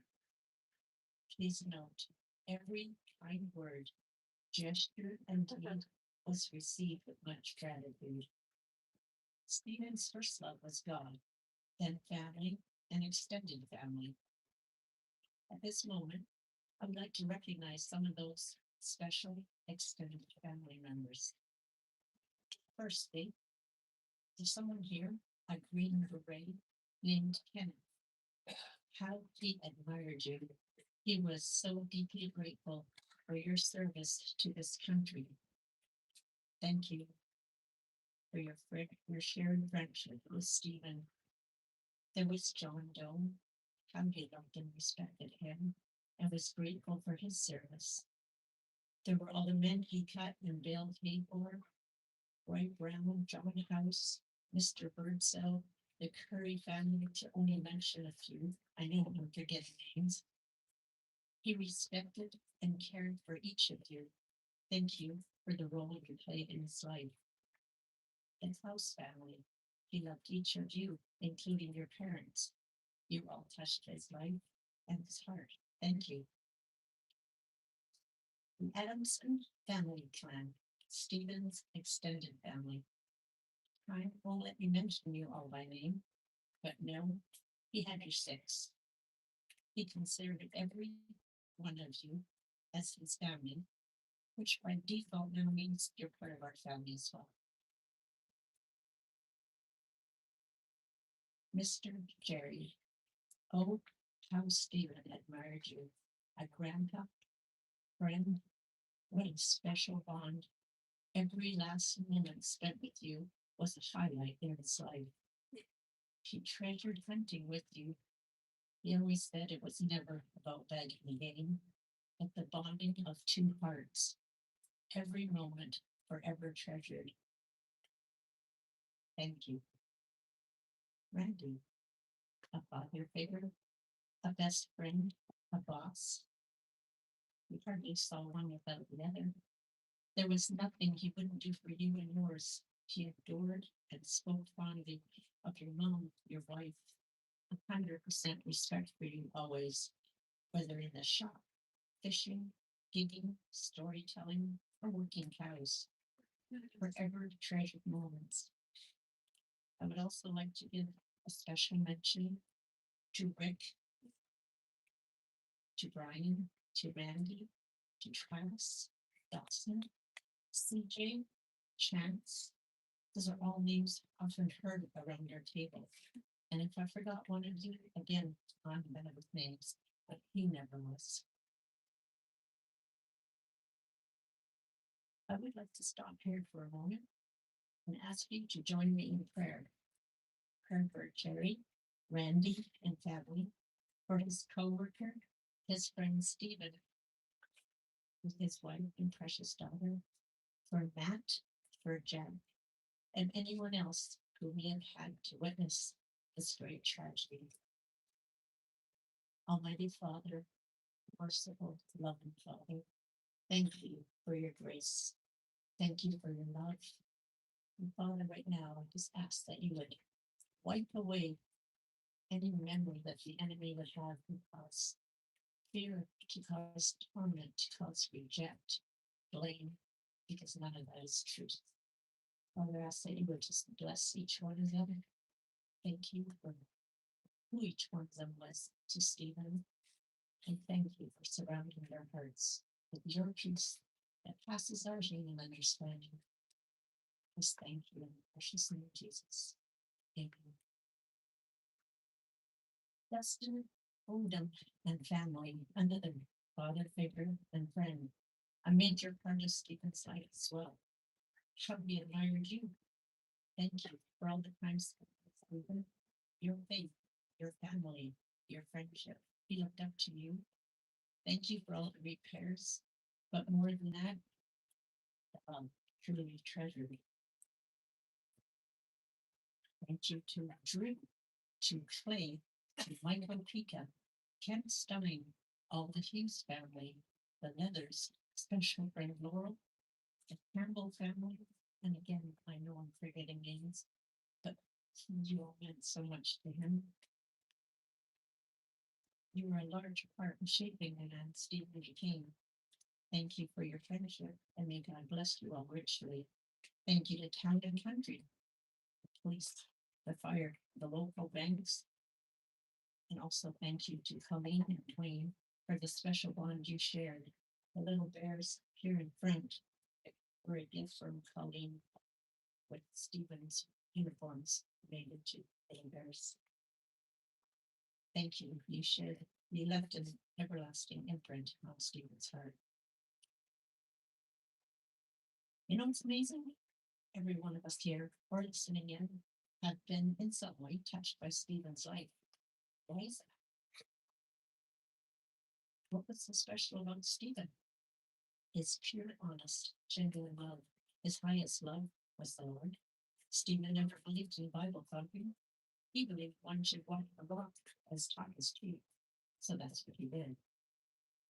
Please note, every kind word, gesture, and deed was received with much gratitude. Stephen's first love was God, then family, and extended family. At this moment, I would like to recognize some of those special extended family members. Firstly, there's someone here, a green beret named Kenneth. How he admired you. He was so deeply grateful for your service to this country. Thank you for your shared friendship with Stephen. There was John Doe. How he loved and respected him and was grateful for his service. There were all the men he cut and baled hay for. Roy Brown, John House, Mr. Birdsell, the Curry family, to only mention a few. I know I'm forgetting names. He respected and cared for each of you. Thank you for the role you played in his life. The House family, he loved each of you, including your parents. You all touched his life and his heart. Thank you. The Adamson family clan, Stephen's extended family. I won't let me mention you all by name, but no, he had your six. He considered every one of you as his family. which by default now means you're part of our family as well. Mr. Jerry, oh, how Stephen admired you. A grandpa, friend, what a special bond. Every last moment spent with you was a highlight in his life. He treasured hunting with you. He always said it was never about bagging the game, but the bonding of two hearts. Every moment forever treasured. Thank you. Randy, a father figure, a best friend, a boss. We hardly saw one without the other. There was nothing he wouldn't do for you and yours. He adored and spoke fondly of your mom, your wife. 100% respect for you always, whether in the shop, fishing, gigging, storytelling, or working cows. Forever treasured moments. I would also like to give a special mention to Rick, to Brian, to Randy, to Travis, Dawson, CJ, Chance. Those are all names often heard around our table. And if I forgot one of you, again, I'm bad with names, but he never was. I would like to stop here for a moment and ask you to join me in prayer. Prayer for Jerry, Randy, and family, for his co-worker, his friend Stephen, with his wife and precious daughter, for Matt, for Jen, and anyone else who may have had to witness this great tragedy. Almighty Father, merciful, loving Father, thank you for your grace. Thank you for your love. And Father, right now, I just ask that you would wipe away any memory that the enemy would have to cause fear, to cause torment, to cause reject, blame, because none of that is truth. Father, I ask that you would just bless each one of them. Thank you for who each one of them was to Stephen. And thank you for surrounding their hearts with your peace that passes our human understanding. Just thank you in the precious name of Jesus. Amen. Dustin, Odom, and family, another father figure and friend, a major part of Stephen's life as well. Chubby admired you. Thank you for all the times spent with Stephen, your faith, your family, your friendship. He looked up to you. Thank you for all the repairs, but more than that, truly treasured. Thank you to Drew, to Clay, to Michael Pika, Kent Stunning, all the Hughes family, the Leathers, special friend Laurel, the Campbell family, and again, I know I'm forgetting names, but you all meant so much to him. You were a large part in shaping the man Stephen became. Thank you for your friendship, and may God bless you all richly. Thank you to Town and Country, the police, the fire, the local banks, and also thank you to Colleen and Dwayne for the special bond you shared. The little bears here in front were a gift from Colleen with Stephen's uniforms made into little bears. Thank you. You left an everlasting imprint on Stephen's heart. You know what's amazing? Every one of us here or listening in have been in some way touched by Stephen's life. Why is that? What was so special about Stephen? His pure, honest, genuine love. His highest love was the Lord. Stephen never believed in Bible thumping. He believed one should walk the walk as taught his chief. So that's what he did.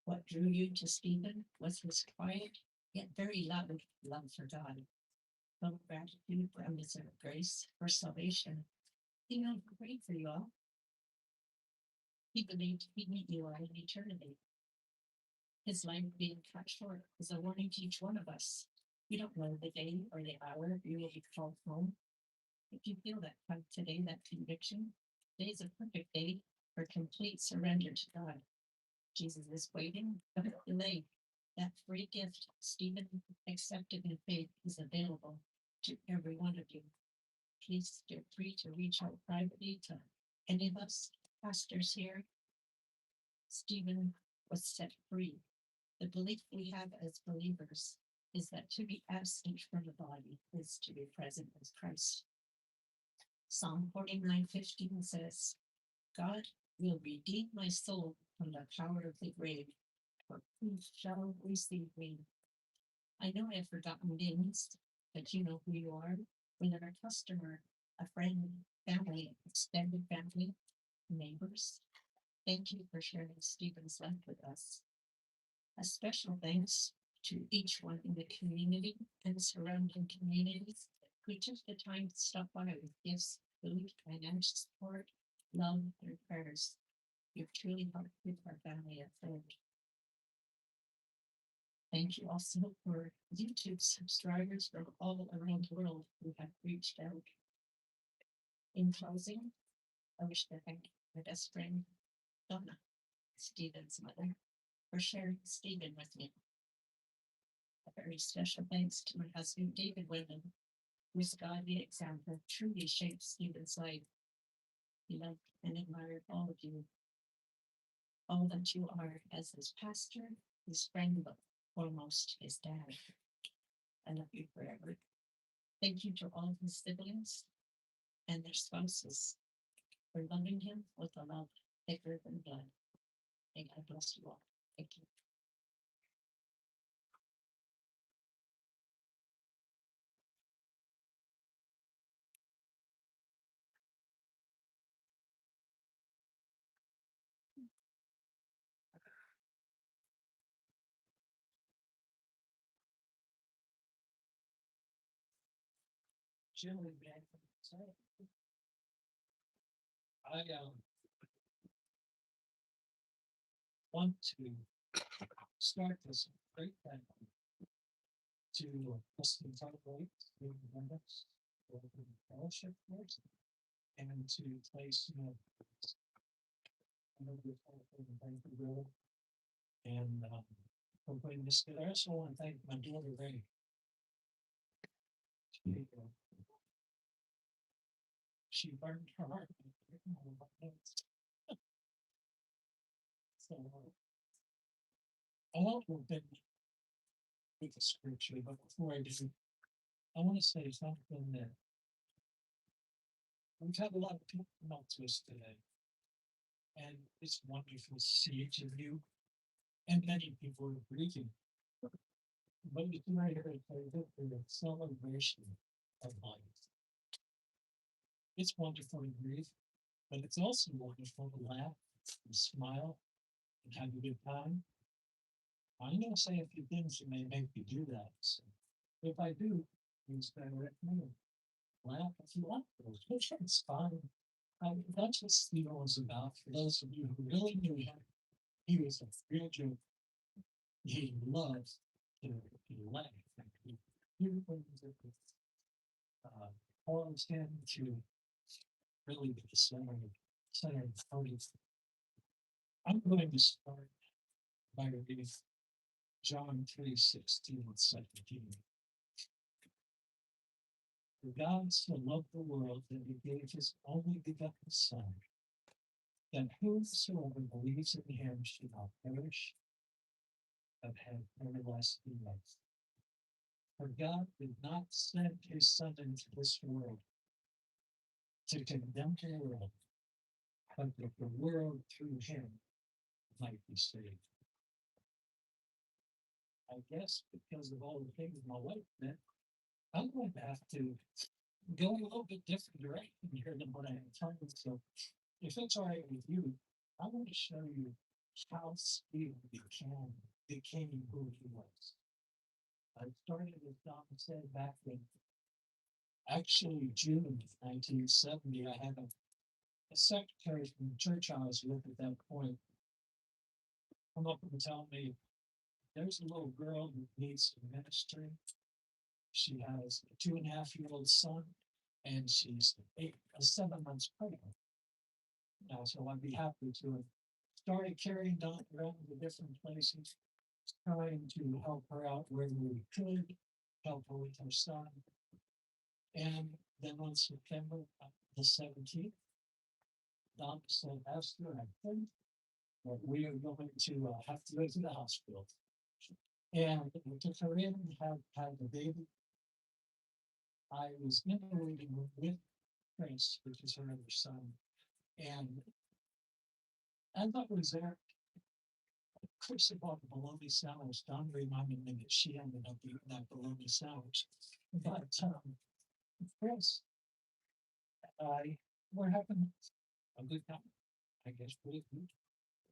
What drew you to Stephen was his quiet, yet very loud love for God. Full of gratitude for undeserved grace, for salvation. He knelt to pray for you all. He believed he'd meet you all in eternity. His life being cut short is a warning to each one of us. You don't know the day or the hour you will be called home. If you feel that tug today, that conviction, today is a perfect day for complete surrender to God. Jesus is waiting. Don't delay. That free gift Stephen accepted in faith is available to every one of you. Please feel free to reach out privately to any of us pastors here. Stephen was set free. The belief we have as believers is that to be absent from the body is to be present with Christ. Psalm 49:15 says, God will redeem my soul from the power of the grave, for who shall receive me? I know I've forgotten names, but you know who you are. Whether a customer, a friend, family, extended family, neighbors. Thank you for sharing Stephen's life with us. A special thanks to each one in the community and surrounding communities who took the time to stop by with gifts, food, financial support, love, and prayers. You've truly helped keep our family afloat. Thank you also for YouTube subscribers from all around the world who have reached out. In closing, I wish to thank my best friend, Donna, Stephen's mother, for sharing Stephen with me. A very special thanks to my husband, David Wyndham, whose godly example truly shaped Stephen's life. He loved and admired all of you, all that you are as his pastor, his friend, but foremost his dad. I love you forever. Thank you to all his siblings and their spouses for loving him with a love thicker than blood. May God bless you all. Thank you. Generally bad for the society. I want to start this great thing to listen to the members of the fellowship course and to place thank you, Will. And for putting this together. I also want to thank my daughter Ray. She burned her heart. So I won't go big with the scripture, but before I do, I want to say something that we've had a lot of people come up to us today. And it's wonderful to see each of you. And many people are grieving. But it's not here for the celebration of life. It's wonderful to grieve, but it's also wonderful to laugh and smile and have a good time. I'm going to say a few things that may make you do that. So if I do, please bear with me. Laugh if you want to. It's fine. That's what Steve was about. For those of you who really knew him, he was a real joke. He loved to laugh. He calls him to really be the center of the party. I'm going to start by reading John 3:16 and 17. For God so loved the world that he gave his only begotten Son, that whosoever believes in him should not perish, but have everlasting life. For God did not send his Son into this world to condemn the world, but that the world through him might be saved. I guess because of all the things my wife did, I'm going to have to go a little bit different direction here than what I intended. So if it's all right with you, I want to show you how Stephen became who he was. I started, as Don said, back in actually June of 1970. I had a secretary from the church I was with at that point come up and tell me, there's a little girl who needs some ministry. She has a 2.5-year-old son, and she's 7 months pregnant. Now, so I'd be happy to have started carrying Don around to different places. trying to help her out where we could, help her with her son. And then on September the 17th, Don said, Esther, I think that we are going to have to go to the hospital. And we took her in, had the baby. I was in the waiting room with Chris, which is her other son. And as I was there, Chris had bought the bologna sandwich. Don reminded me that she ended up eating that bologna sandwich. But Chris, we're having a good time. I guess pretty good.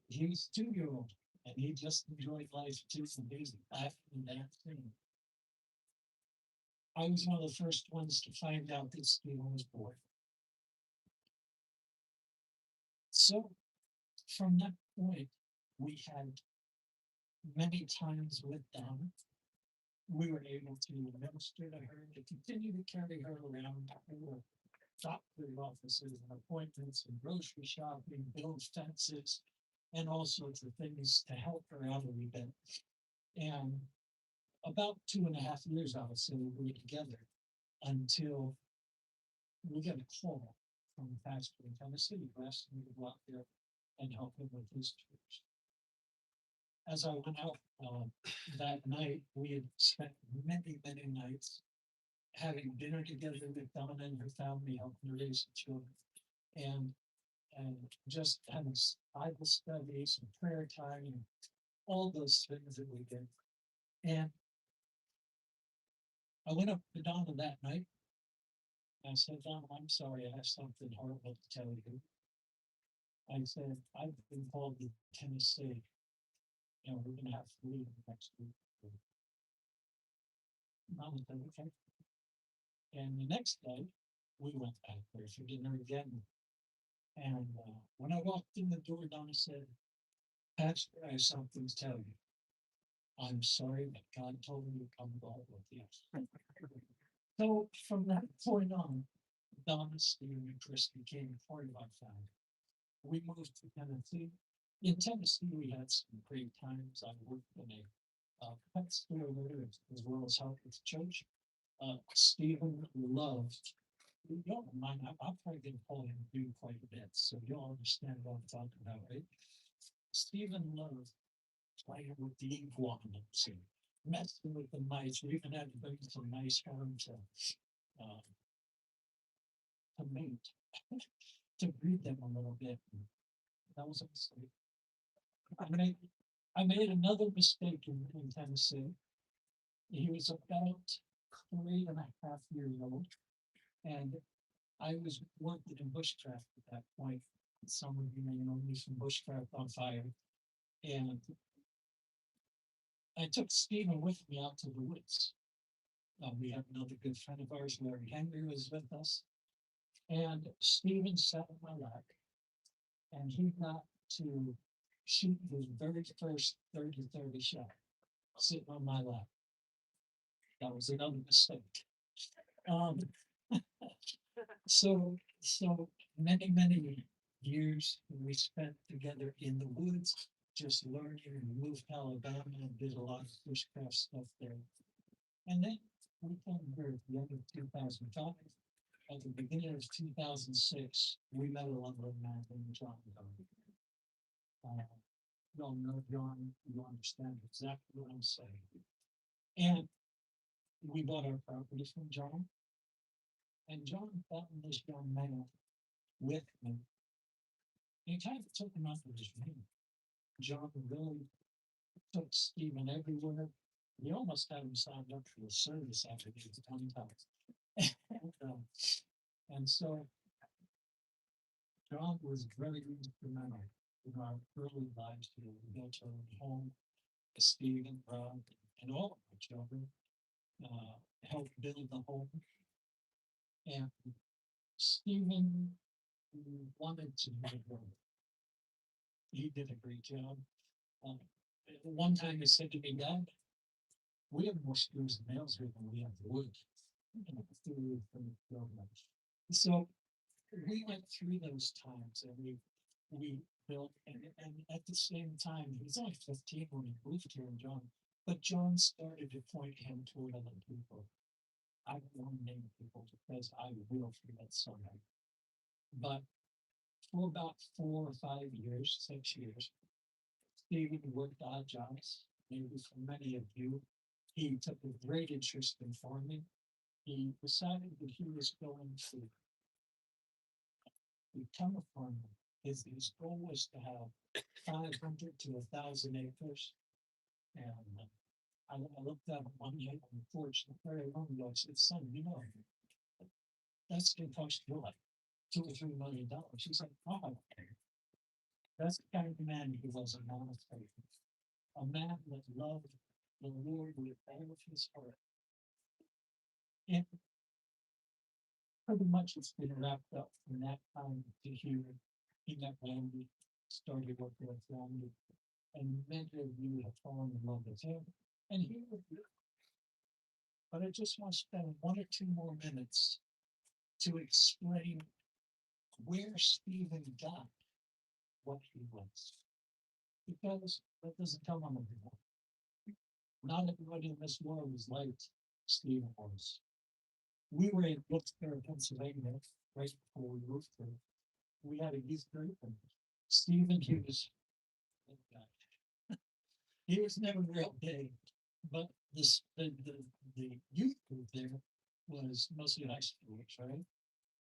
He's 2-year-old and he just enjoyed life too and busy laughing and dancing. I was one of the first ones to find out that Stephen was born. So from that point, we had many times with Donna. We were able to minister to her, to continue to carry her around. Doctor offices and appointments and grocery shopping, build fences, and all sorts of things to help her out a wee bit. And about 2.5 years, I would say, we were together until we got a call from the pastor in Tennessee who asked me to go out there and help him with his church. As I went out that night, we had spent many, many nights having dinner together with Donna and her family, helping her raise the children, and just having Bible studies and prayer time and all those things that we did. And I went up to Donna that night. I said, Donna, I'm sorry, I have something horrible to tell you. I said, I've been called to Tennessee. We're going to have to leave next week. Mama said, okay. And the next day, we went back there for dinner again. And when I walked in the door, Donna said, Pastor, I have something to tell you. I'm sorry, but God told me to come along with you. So from that point on, Donna, Stephen, and Chris became part of our family. We moved to Tennessee. In Tennessee, we had some great times. I worked in a pet store there as well as help with church. Stephen loved, you don't mind, I'm probably going to call him do quite a bit, so you'll understand what I'm talking about, right? Stephen loved playing with the iguanas and messing with the mice. We even had to bring some mice home to mate, to breed them a little bit. That was a mistake. I made another mistake in Tennessee. He was about 3.5 years old, and I was working in bushcraft at that point. Some of you may know me from bushcraft on fire, and I took Stephen with me out to the woods. We have another good friend of ours, Larry Henry, was with us, and Stephen sat on my lap, and he got to shoot his very first 30-30 shot sitting on my lap. That was another mistake. So many years we spent together in the woods, just learning. We moved to Alabama and did a lot of bushcraft stuff there. And then we came here at the end of 2005. At the beginning of 2006, we met a lumberman man named John. You all know John, you understand exactly what I'm saying. And we bought our property from John. And John found this young man with me. He kind of took him under his wing. John really took Stephen everywhere. We almost had him signed up for a service after he was 20 times. And so John was very instrumental in our early lives here. We built our own home. Stephen, Rob, and all of our children helped build the home. And Stephen wanted to do it. He did a great job. One time he said to me, Dad, we have more screws and nails here than we have wood. So we went through those times and we built, and at the same time, he was only 15 when he moved here, John. But John started to point him toward other people. I don't want to name people because I will forget someone. But for about 4 or 5 years, 6 years, Stephen worked odd jobs. Maybe for many of you, he took a great interest in farming. He decided that he was going to become a farmer. His goal was to have 500 to 1,000 acres. And I looked at him one night on the porch, very long ago. I said, son, you know, that's going to cost you like $2 or $3 million. He said, oh, okay. That's the kind of man he was in monastery. A man that loved the Lord with all of his heart. And pretty much it's been wrapped up from that time to here. He got married, started working with family, and many of you have fallen in love with him. And he was good. But I just want to spend 1 or 2 more minutes to explain where Stephen got what he was. Because that doesn't come on everyone. Not everybody in this world is like Stephen was. We were in Wilkes-Barre, Pennsylvania, right before we moved here. We had a youth group, and Stephen, he was never real big, but the youth group there was mostly high schoolers, right?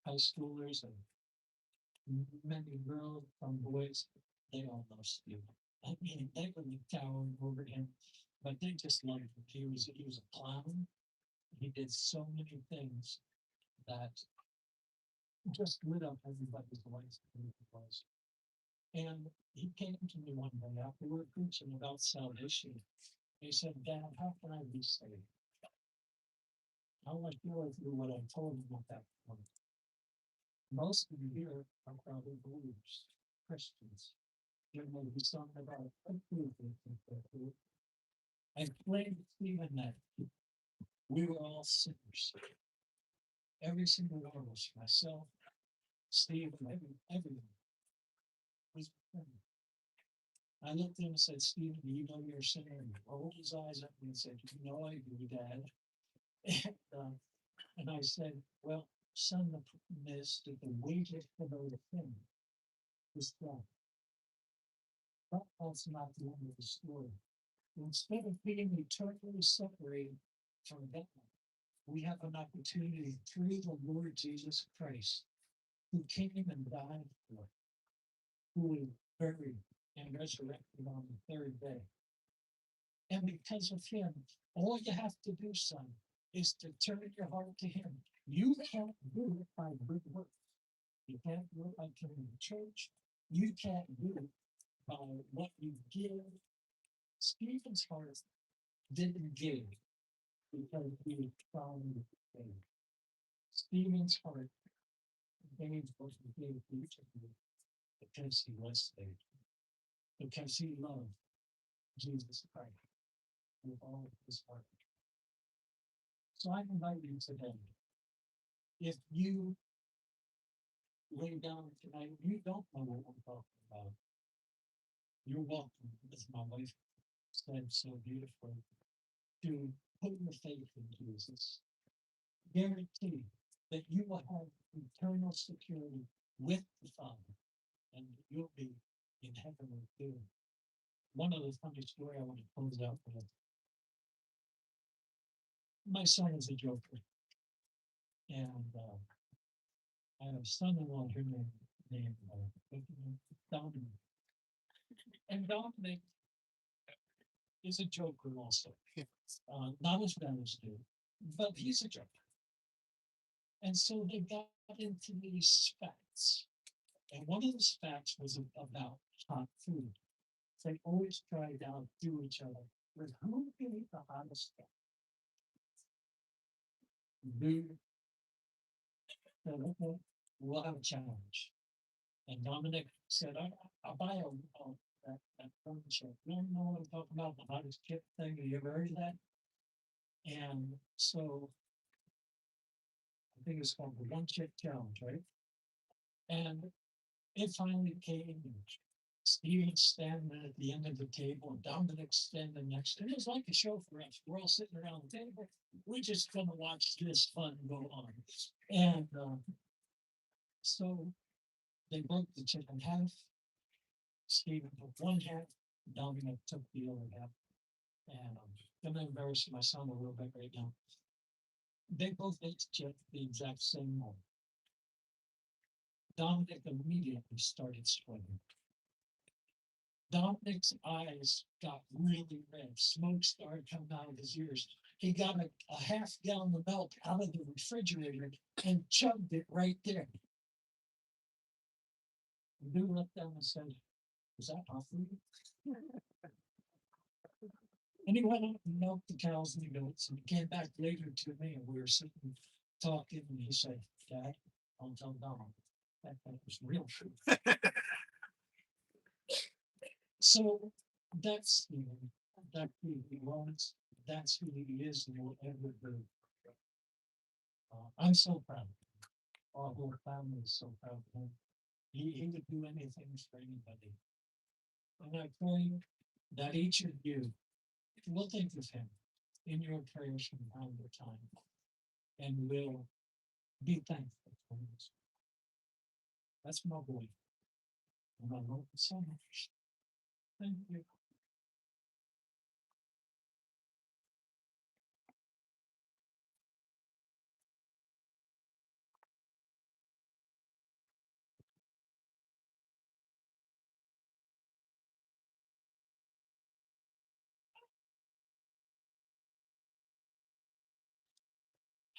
High schoolers and many girls, some boys, they all know Stephen. I mean, they were towering over him, but they just loved him. He was a clown. He did so many things that just lit up everybody's lives. And he came to me one day after we were preaching about salvation. He said, Dad, how can I be saved? How I feel through what I told him at that point. Most of you here are probably believers, Christians. There may be some about I explained to Stephen that we were all sinners. Every single one of us, myself, Steve, everyone was sinner. I looked at him and said, Stephen, do you know you're a sinner? And he rolled his eyes at me and said, you know I do, Dad. And I said, well, son, the problem is that the wages for the sin is death. But that's not the end of the story. Instead of being eternally separated from God, we have an opportunity through the Lord Jesus Christ, who came and died for us, who was buried and resurrected on the 3rd day. And because of him, all you have to do, son, is to turn your heart to him. You can't do it by good works. You can't do it by coming to church. You can't do it by what you give. Stephen's heart didn't give because he found faith. Stephen's heart gave what he gave each of you because he was saved, because he loved Jesus Christ with all of his heart. So I invite you today, if you lay down tonight, you don't know what I'm talking about. You're welcome, as my wife said so beautifully, to put your faith in Jesus. Guarantee that you will have eternal security with the Father, and you'll be in heaven with him. One other funny story I want to close out with. My son is a joker, and I have a son-in-law here named Dominic. And Dominic is a joker also. Not as bad as you, but he's a joker. And so they got into these spats. And one of the spats was about hot food. They always tried to outdo each other with who can eat the hottest stuff. Dude said, okay, we'll have a challenge. And Dominic said, I'll buy that corn chip. You don't know what I'm talking about, the hottest chip thing. Have you ever heard of that? And so I think it's called the one chip challenge, right? And It finally came. And Steven standing at the end of the table, and Dominic standing next to him. It was like a show for us. We're all sitting around the table. We just come to watch this fun go on. And so they broke the chip in half. Steven took one half, Dominic took the other half. And I'm gonna embarrass my son a little bit right now. They both ate the chip the exact same moment. Dominic immediately started sweating. Dominic's eyes got really red. Smoke started coming out of his ears. He got a half gallon of milk out of the refrigerator and chugged it right there. The dude looked down and said, "Is that hot for you?" And he went out and milked the cows and the goats, and he came back later to me, and we were sitting talking, and he said, "Dad, don't tell Dom that was real food." So that's that who he was, that's who he is, and will ever be. I'm so proud of him. Our whole family is so proud of him. He would do anything for anybody. And I pray that each of you will think of him in your prayers from time to time and will be thankful for this. That's my boy. And I love him so much. Thank you.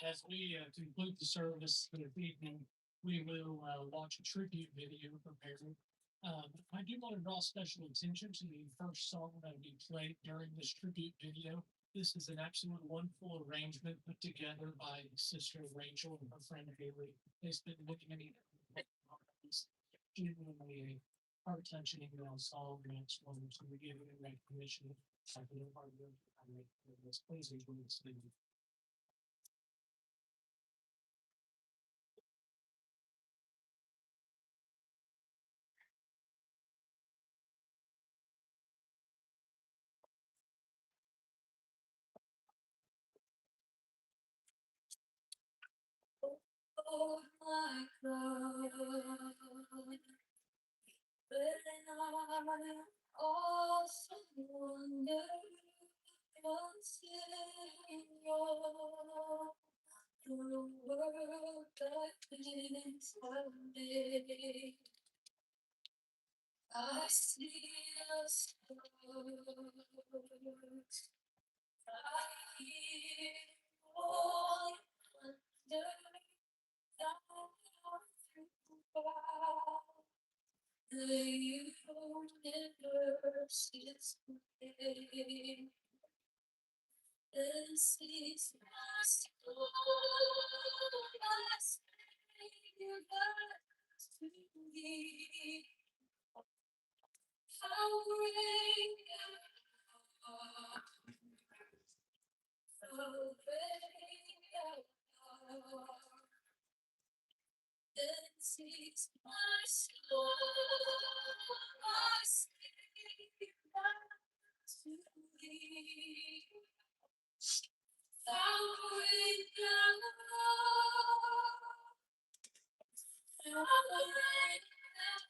As we conclude the service for the evening, we will watch a tribute video prepared. I do want to draw special attention to the first song that will be played during this tribute video. This is an absolute wonderful arrangement put together by Sister Rachel and her friend Haley. They spent looking at it. Genuinely a heart-touching song, and it's one to give it recognition. I feel part of this. Please enjoy this video. Oh my God, when I also wonder, considering the world that is made. I see the stars, I hear all wonder. The universe is big. This is my soul, my Savior to me. How great thou art, how great thou art. This is my soul, my Savior to thee. Thou great God, thou great God.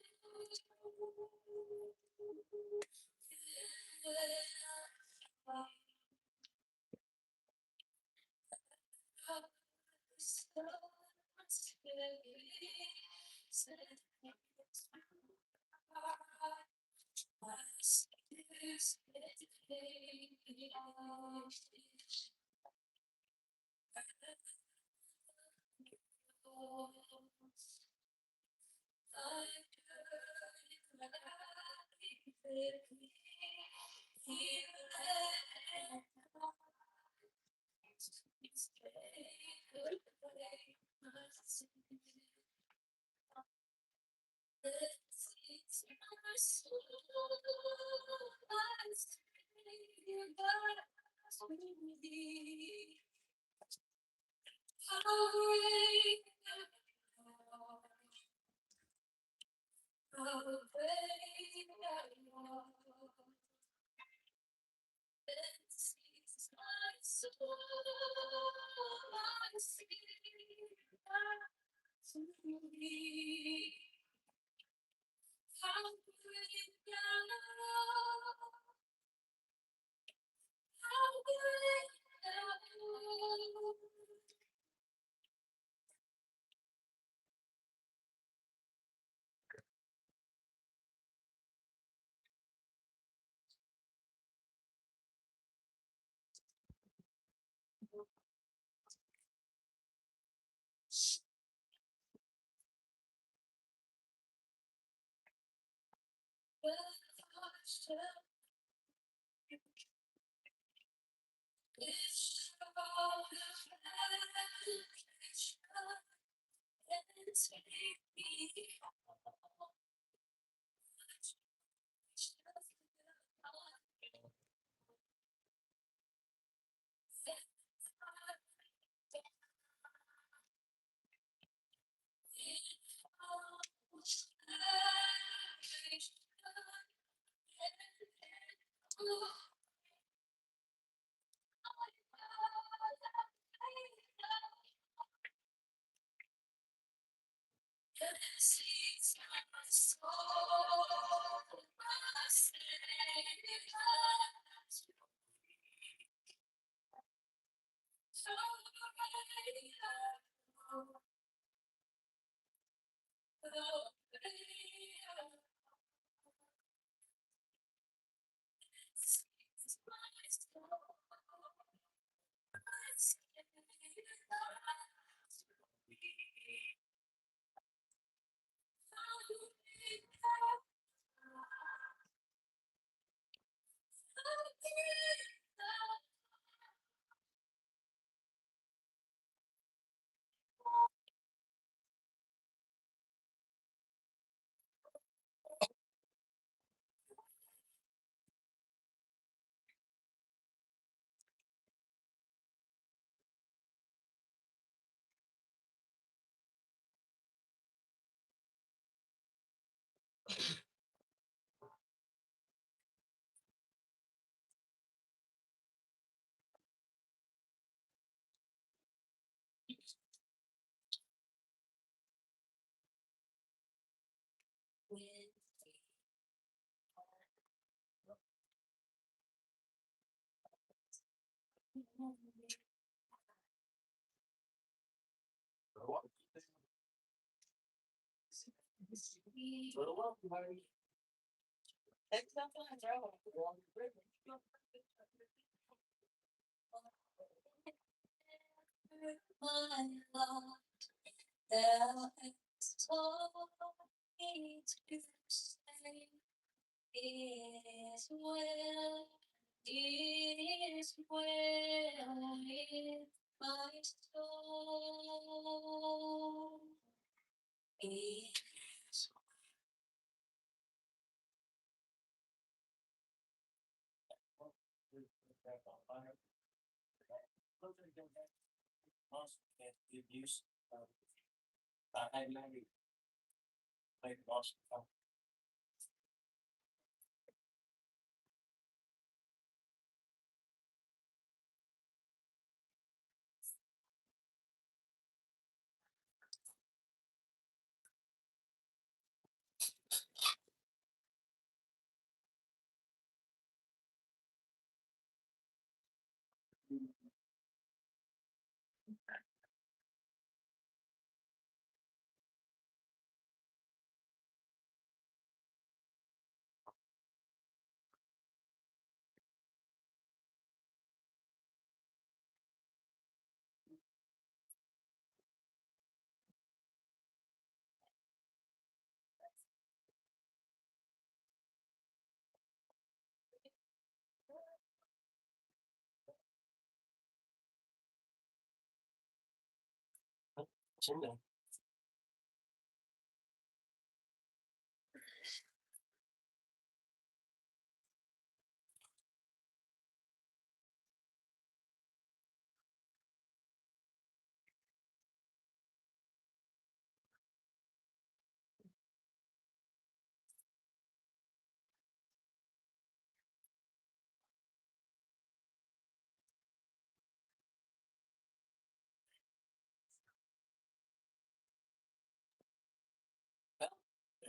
How great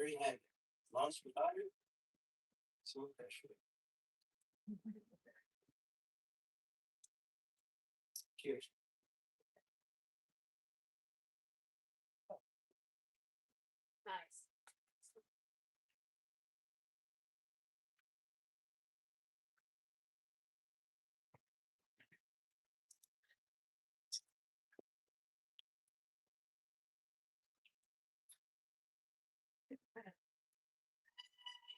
very happy. Lost without it. So that should. Cheers. Nice.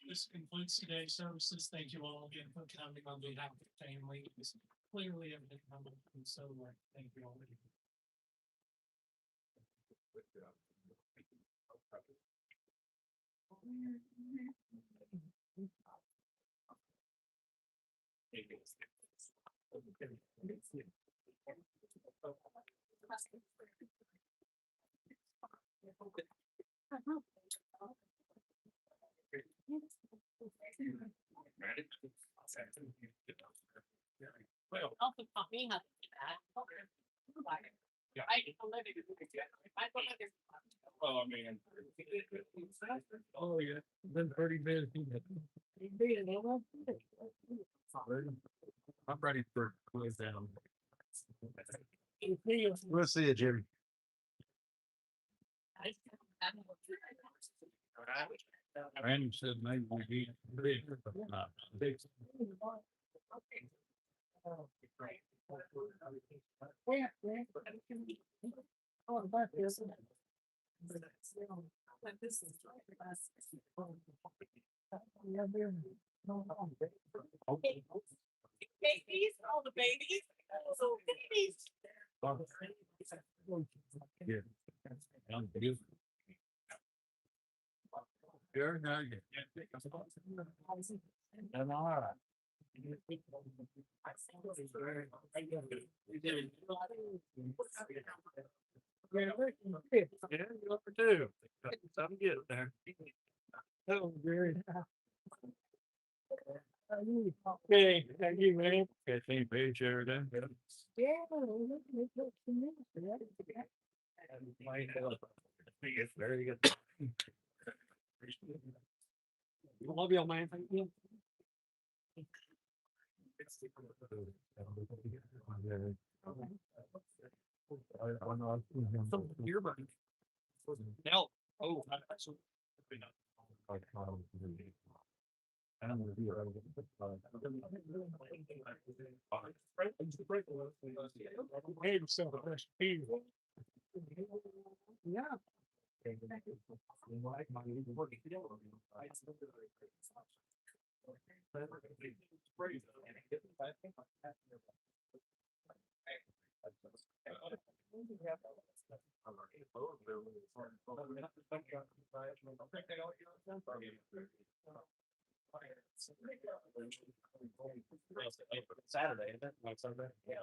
This concludes today's services. Thank you all again for coming on behalf of the family. It's clearly evident how much and so thank you all. Well, Also taught me how to do that. Yeah. I don't live in I don't live in. well, I mean. Oh, yeah, been 30 minutes. I'm ready for close down. We'll see you, Jimmy. Randy said maybe we be big, but not big. Oh, but this. But this is. Babies, all the babies, so babies. Yeah. I'm good. Sure, now you. I'm all right. Yeah, you up for two. I'm getting there. Oh, Gary. Okay, thank you, man. Okay, thank you, page there, then. It's very good. Love y'all, man. Thank you. Some beer, buddy. Now, oh, that's. Made himself a fresh beer. Yeah. Saturday, isn't it? Not Sunday? Yeah.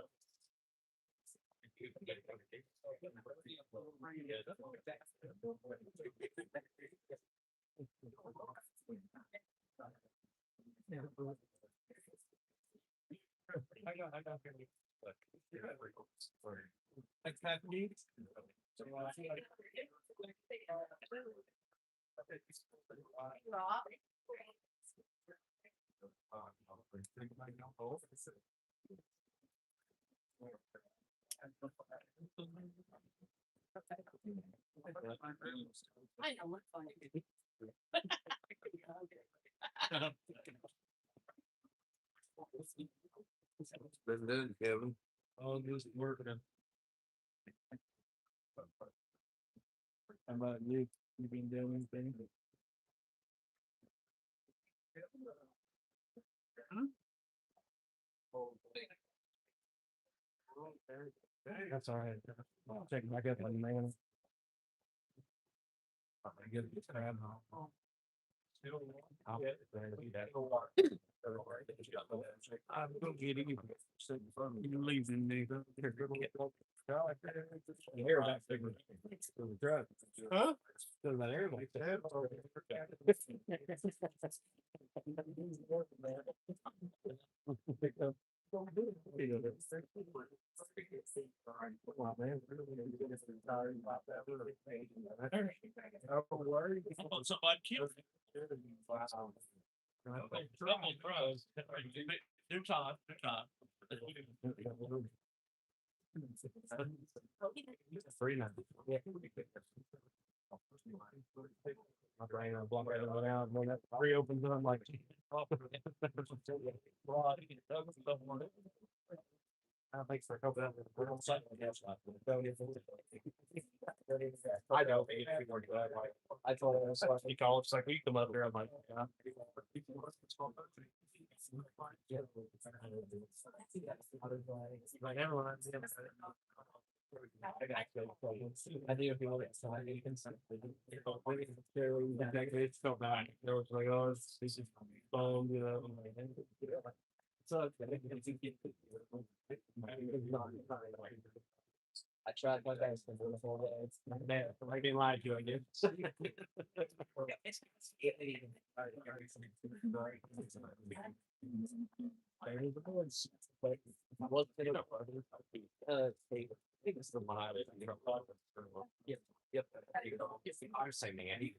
Thanks, Happy. I know what's funny. Been doing, Kevin. Oh, just working. How about you? You been doing anything? That's all right. I'll check back up on you, man. I get it, crab. I'll get that. I'm gonna get you. You leaving me. Air that figure. Drug. Huh? Does that air like that? Somebody killed him. Trouble crows. They're time. Free now. My brain, I'm blocking it out, when that reopens, I'm like. That makes for a couple of. I know. I told him, so he called, it's like, we come up there, I'm like, yeah. Like, never mind. I do if you want it, so I need consent. It's so bad. There was like, oh, this is phone, you know. So. I tried my best to do the whole day. It's not bad. I didn't lie to you, I guess. There's the boards. But I wasn't in a party. I think it's the one I was, you know. Yep. I was saying, man.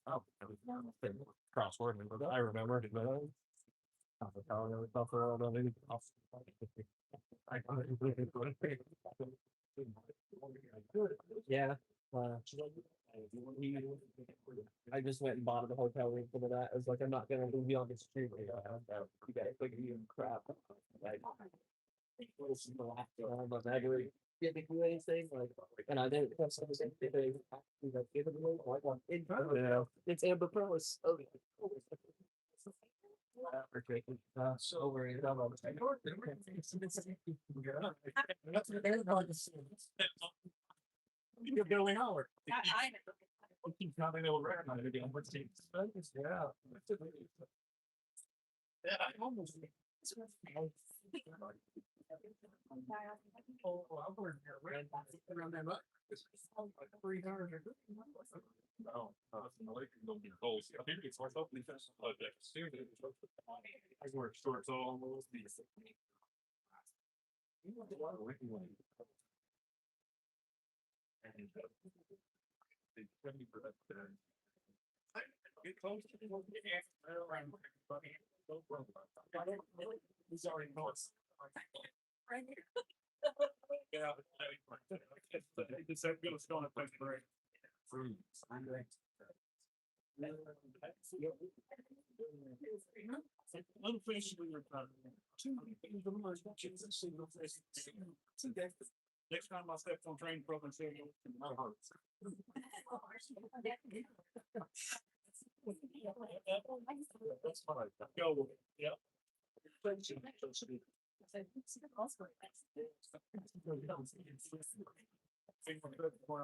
Oh, crossword, but I remember it, but. Yeah. I just went and bought the hotel room for that. I was like, I'm not gonna leave you on the street. You gotta figure you crap. Like, but never didn't do anything like, and I didn't have something they like give it away. Yeah, it's Amber Pearls. Okay. So we're in all the time. That's what they're going to see. You're going Howard. He's not able to recognize it again. What's the yeah. Yeah, I almost. Oh, I'm going to around that much. 3 hours. Oh, the lake is gonna be cold. I think it's like hopefully finish the project soon. I work shorts almost. You want a lot of wicked ones. And they send me for that. Get close to the around. He's already knows. Yeah, it's that good. It's going to play for it. Little fish we were two single fish. Next time I stepped on train from and said my heart. That's fine. Go. Yep.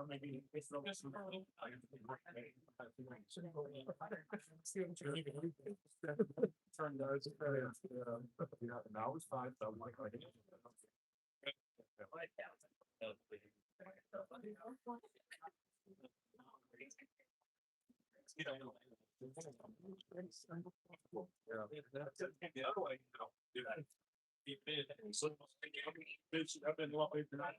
Maybe it's no now it's fine. So I'm like, I've been walking tonight.